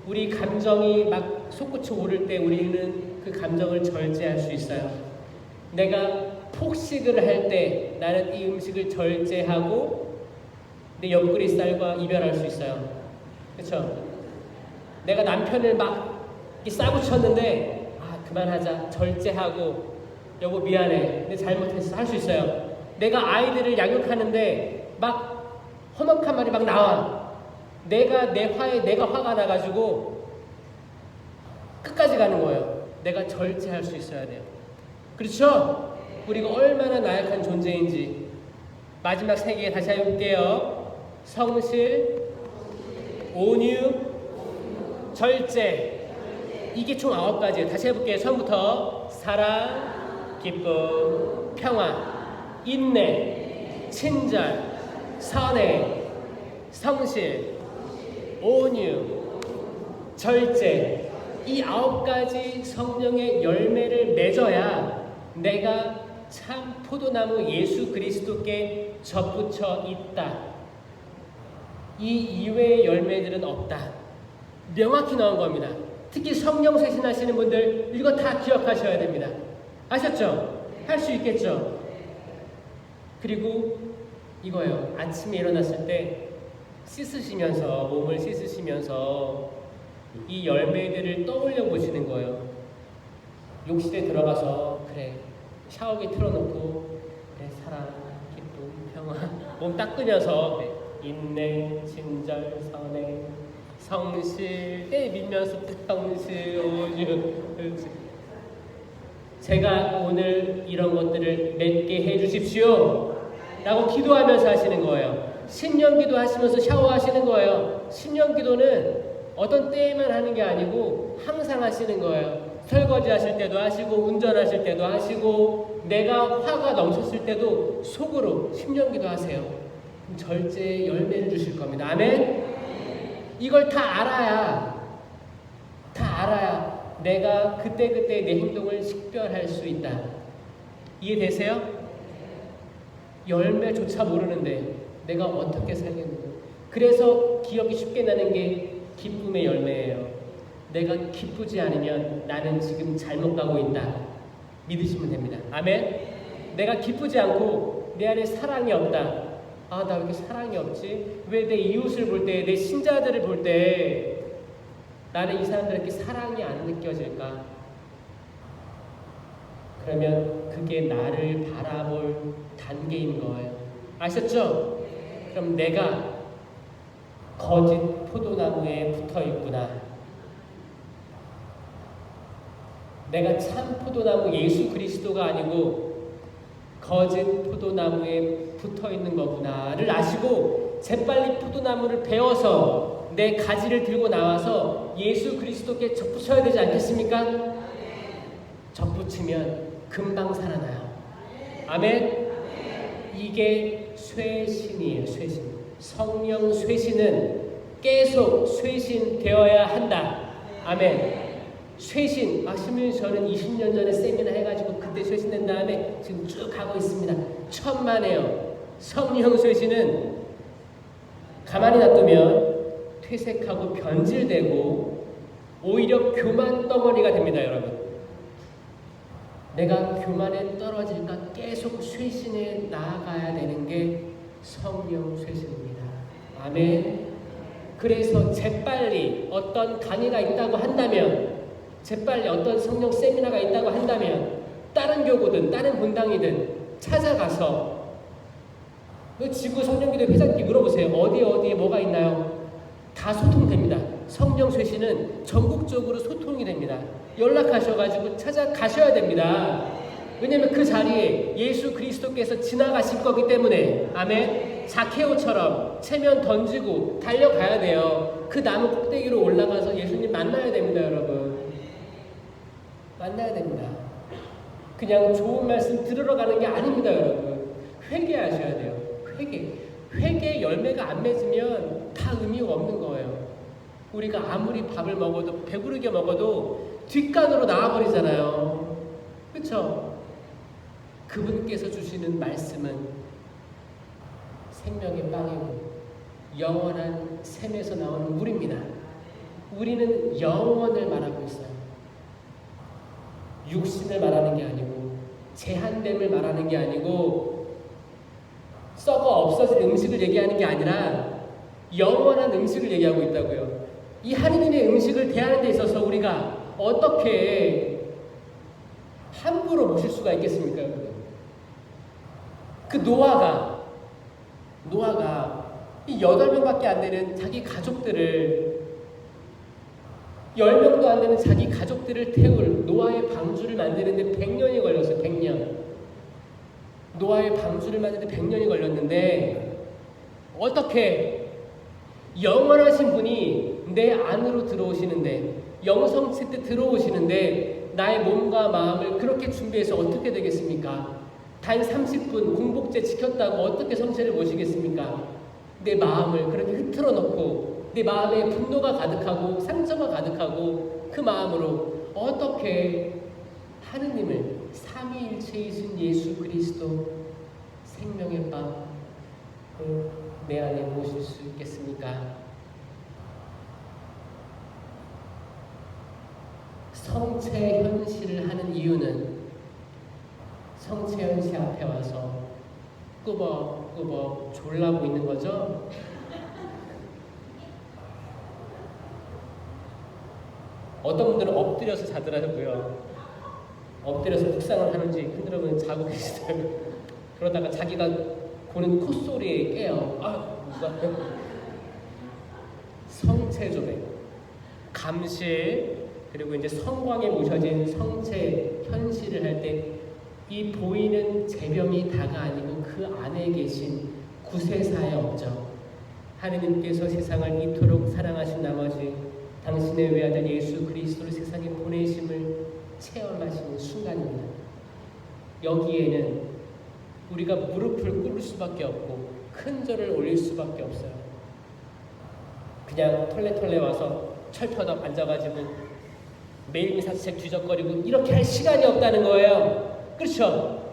우리 감정이 막 솟구쳐 오를 때 우리는 그 감정을 절제할 수 있어요. 내가 폭식을 할 때 나는 이 음식을 절제하고 내 옆구리 살과 이별할 수 있어요. 그렇죠? 내가 남편을 막 싸붙였는데 그만하자. 절제하고 여보 미안해. 내 잘못했어. 할 수 있어요. 내가 아이들을 양육하는데 막 험악한 말이 막 나와. 내가 화가 나가지고 끝까지 가는 거예요. 내가 절제할 수 있어야 돼요. 그렇죠? 우리가 얼마나 나약한 존재인지. 마지막 3개 다시 해볼게요. 성실, 온유, 절제. 이게 총 9가지예요. 다시 해볼게요. 처음부터 사랑, 기쁨, 평화, 인내, 친절, 선행, 성실, 온유, 절제. 이 9가지 성령의 열매를 맺어야 내가 참 포도나무 예수 그리스도께 접붙여 있다. 이 이외의 열매들은 없다. 명확히 나온 겁니다. 특히 성령 쇄신하시는 분들 이거 다 기억하셔야 됩니다. 아셨죠? 할 수 있겠죠? 그리고 이거요. 아침에 일어났을 때 씻으시면서 몸을 씻으시면서 이 열매들을 떠올려 보시는 거예요. 욕실에 들어가서 그래 샤워기 틀어놓고 그래 사랑, 기쁨, 평화 몸 닦으면서 그래, 인내, 친절, 선행, 성실 때 밀면서 성실, 온유. 제가 오늘 이런 것들을 맺게 해주십시오 라고 기도하면서 하시는 거예요. 신년기도 하시면서 샤워하시는 거예요. 신년기도는 어떤 때에만 하는 게 아니고 항상 하시는 거예요. 설거지 하실 때도 하시고 운전하실 때도 하시고 내가 화가 넘쳤을 때도 속으로 신년기도 하세요. 절제의 열매를 주실 겁니다. 아멘? 이걸 다 알아야 내가 그때그때 내 행동을 식별할 수 있다. 이해되세요? 열매조차 모르는데 내가 어떻게 살겠는가. 그래서 기억이 쉽게 나는 게 기쁨의 열매예요. 내가 기쁘지 않으면 나는 지금 잘못 가고 있다. 믿으시면 됩니다. 아멘? 내가 기쁘지 않고 내 안에 사랑이 없다. 나 왜 이렇게 사랑이 없지? 왜 내 이웃을 볼 때, 내 신자들을 볼 때 나는 이 사람들에게 사랑이 안 느껴질까? 그러면 그게 나를 바라볼 단계인 거예요. 아셨죠? 그럼 내가 거짓 포도나무에 붙어 있구나. 내가 참 포도나무 예수 그리스도가 아니고 거짓 포도나무에 붙어 있는 거구나를 아시고 재빨리 포도나무를 베어서 내 가지를 들고 나와서 예수 그리스도께 접붙여야 되지 않겠습니까? 접붙이면 금방 살아나요. 아멘? 이게 쇄신이에요. 쇄신. 성령 쇄신은 계속 쇄신되어야 한다. 아멘. 쇄신. 신부님 저는 20년 전에 세미나 해가지고 그때 쇄신된 다음에 지금 쭉 가고 있습니다. 천만에요. 성령 쇄신은 가만히 놔두면 퇴색하고 변질되고 오히려 교만 덩어리가 됩니다. 여러분. 내가 교만에 떨어질까 계속 쇄신에 나아가야 되는 게 성령 쇄신입니다. 아멘. 그래서 재빨리 어떤 강의가 있다고 한다면, 재빨리 어떤 성령 세미나가 있다고 한다면 다른 교구든 다른 본당이든 찾아가서 그 지구 성령기도 회장님께 물어보세요. 어디에 뭐가 있나요? 다 소통됩니다. 성령 쇄신은 전국적으로 소통이 됩니다. 연락하셔가지고 찾아가셔야 됩니다. 왜냐하면 그 자리에 예수 그리스도께서 지나가실 거기 때문에. 아멘. 자케오처럼 체면 던지고 달려가야 돼요. 그 나무 꼭대기로 올라가서 예수님 만나야 됩니다, 여러분. 만나야 됩니다. 그냥 좋은 말씀 들으러 가는 게 아닙니다, 여러분. 회개하셔야 돼요. 회개 열매가 안 맺으면 다 의미가 없는 거예요. 우리가 아무리 밥을 먹어도 배부르게 먹어도 뒷간으로 나와버리잖아요. 그렇죠? 그분께서 주시는 말씀은 생명의 빵이고 영원한 샘에서 나오는 물입니다. 우리는 영원을 말하고 있어요. 육신을 말하는 게 아니고 제한됨을 말하는 게 아니고 썩어 없어질 음식을 얘기하는 게 아니라 영원한 음식을 얘기하고 있다고요. 이 하느님의 음식을 대하는 데 있어서 우리가 어떻게 함부로 모실 수가 있겠습니까, 여러분? 그 노아가 이 8명밖에 안 되는 자기 가족들을 10명도 안 되는 자기 가족들을 태울 노아의 방주를 만드는데 100년이 걸렸어요. 100년. 노아의 방주를 만드는데 100년이 걸렸는데 어떻게 영원하신 분이 내 안으로 들어오시는데 영성체 때 들어오시는데 나의 몸과 마음을 그렇게 준비해서 어떻게 되겠습니까? 단 30분 공복제 지켰다고 어떻게 성체를 모시겠습니까? 내 마음을 그렇게 흐트러 놓고 내 마음에 분노가 가득하고 상처가 가득하고 그 마음으로 어떻게 하느님을 삼위일체이신 예수 그리스도 생명의 빵을 내 안에 모실 수 있겠습니까? 성체 현실을 하는 이유는 성체 현실 앞에 와서 꾸벅꾸벅 졸라고 있는 거죠. 어떤 분들은 엎드려서 자더라고요. 엎드려서 묵상을 하는지 흔들어보면 자고 계시더라고요. 그러다가 자기가 고는 콧소리에 깨요. 성체조배, 감실, 그리고 이제 성광에 모셔진 성체 현실을 할 때 이 보이는 재병이 다가 아니고 그 안에 계신 구세사의 업적, 하느님께서 세상을 이토록 사랑하신 나머지 당신의 외아들 예수 그리스도를 세상에 보내심을 체험하시는 순간입니다. 여기에는 우리가 무릎을 꿇을 수밖에 없고 큰 절을 올릴 수밖에 없어요. 그냥 털레털레 와서 철퍼덕 앉아가지고 매일 미사책 뒤적거리고 이렇게 할 시간이 없다는 거예요. 그렇죠?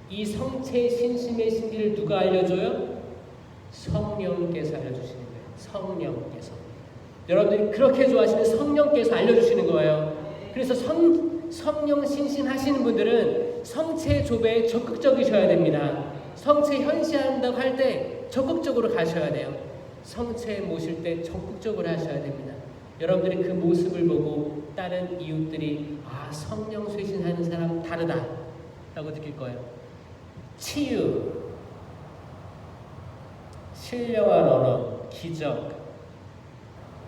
이 성체의 신심의 신비를 누가 알려줘요? 성령께서 알려주시는 거예요. 성령께서. 여러분들이 그렇게 좋아하시는 성령께서 알려주시는 거예요. 그래서 성령 신신하시는 분들은 성체 조배에 적극적이셔야 됩니다. 성체 현시한다고 할 때 적극적으로 가셔야 돼요. 성체 모실 때 적극적으로 하셔야 됩니다. 여러분들이 그 모습을 보고 다른 이웃들이 성령 쇄신하는 사람 다르다 라고 느낄 거예요. 치유, 신령한 언어, 기적,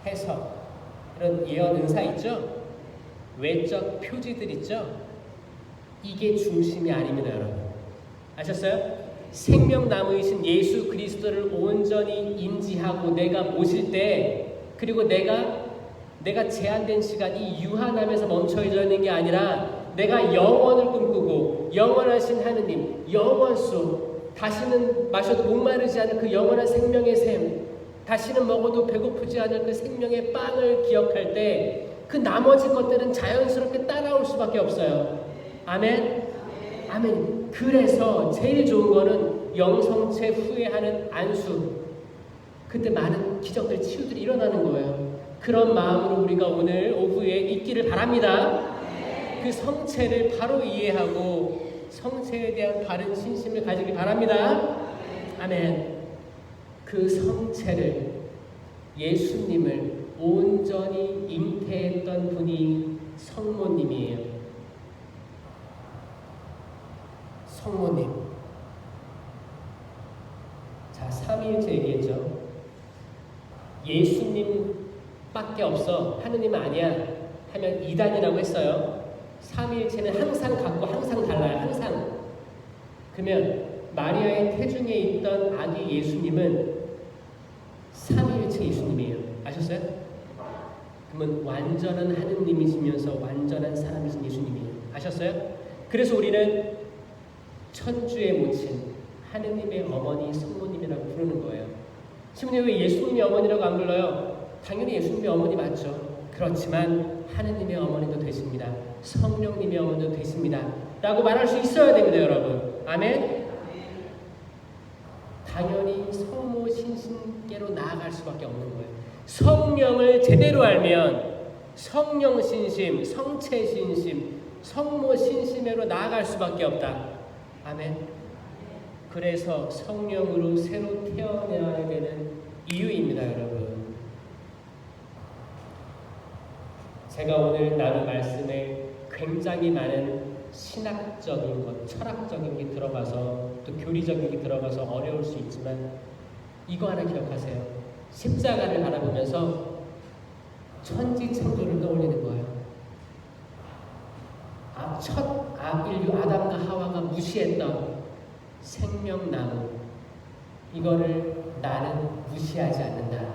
해석, 이런 예언 은사 있죠? 외적 표지들 있죠? 이게 중심이 아닙니다, 여러분. 아셨어요? 생명나무이신 예수 그리스도를 온전히 인지하고 내가 모실 때, 그리고 내가 제한된 시간, 이 유한함에서 멈춰 있는 게 아니라 내가 영원을 꿈꾸고 영원하신 하느님, 영원수, 다시는 마셔도 목마르지 않을 그 영원한 생명의 샘, 다시는 먹어도 배고프지 않을 그 생명의 빵을 기억할 때 그 나머지 것들은 자연스럽게 따라올 수밖에 없어요. 아멘? 아멘. 그래서 제일 좋은 거는 영성체 후에 하는 안수. 그때 많은 기적들, 치유들이 일어나는 거예요. 그런 마음으로 우리가 오늘 오후에 있기를 바랍니다. 그 성체를 바로 이해하고 성체에 대한 바른 신심을 가지기 바랍니다. 아멘. 그 성체를, 예수님을 온전히 잉태했던 분이 성모님이에요. 성모님. 자, 삼위일체 얘기했죠. 예수님밖에 없어, 하느님은 아니야 하면 이단이라고 했어요. 삼위일체는 항상 같고 항상 달라요. 항상. 그러면 마리아의 태중에 있던 아기 예수님은 삼위일체 예수님이에요. 아셨어요? 그러면 완전한 하느님이시면서 완전한 사람이신 예수님이에요. 아셨어요? 그래서 우리는 천주의 모친 하느님의 어머니 성모님이라고 부르는 거예요. 시모님 왜 예수님의 어머니라고 안 불러요? 당연히 예수님의 어머니 맞죠. 그렇지만 하느님의 어머니도 되십니다. 성령님의 어머니도 되십니다. 라고 말할 수 있어야 됩니다, 여러분. 아멘? 당연히 성모 신신께로 나아갈 수밖에 없는 거예요. 성령을 제대로 알면 성령 신심, 성체 신심, 성모 신심으로 나아갈 수밖에 없다. 아멘. 그래서 성령으로 새로 태어나야 되는 이유입니다, 여러분. 제가 오늘 나눈 말씀에 굉장히 많은 신학적인 것, 철학적인 게 들어가서 또 교리적인 게 들어가서 어려울 수 있지만 이거 하나 기억하세요. 십자가를 바라보면서 천지창조를 떠올리는 거예요. 첫 인류 아담과 하와가 무시했던 생명나무, 이거를 나는 무시하지 않는다.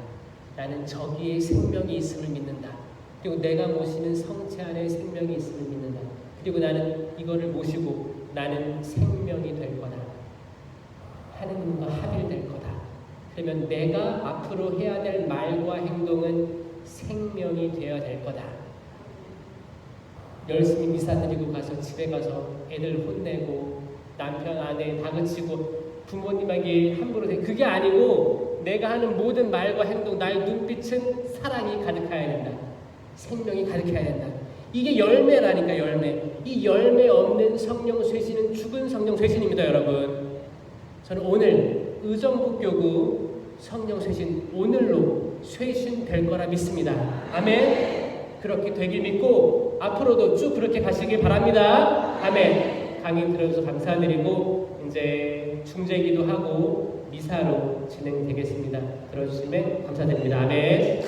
나는 저기에 생명이 있음을 믿는다. 그리고 내가 모시는 성체 안에 생명이 있음을 믿는다. 그리고 나는 이거를 모시고 나는 생명이 될 거다. 하느님과 합일될 거다. 그러면 내가 앞으로 해야 될 말과 행동은 생명이 되어야 될 거다. 열심히 미사 드리고 가서 집에 가서 애들 혼내고 남편 아내 다그치고 부모님에게 함부로 그게 아니고 내가 하는 모든 말과 행동, 나의 눈빛은 사랑이 가득해야 된다. 생명이 가득해야 된다. 이게 열매라니까, 열매. 이 열매 없는 성령 쇄신은 죽은 성령 쇄신입니다, 여러분. 저는 오늘 의정부교구 성령 쇄신 오늘로 쇄신될 거라 믿습니다. 아멘. 그렇게 되길 믿고 앞으로도 쭉 그렇게 가시길 바랍니다. 아멘. 강의 들어주셔서 감사드리고 이제 중재기도 하고 미사로 진행되겠습니다. 들어주시면 감사드립니다. 아멘.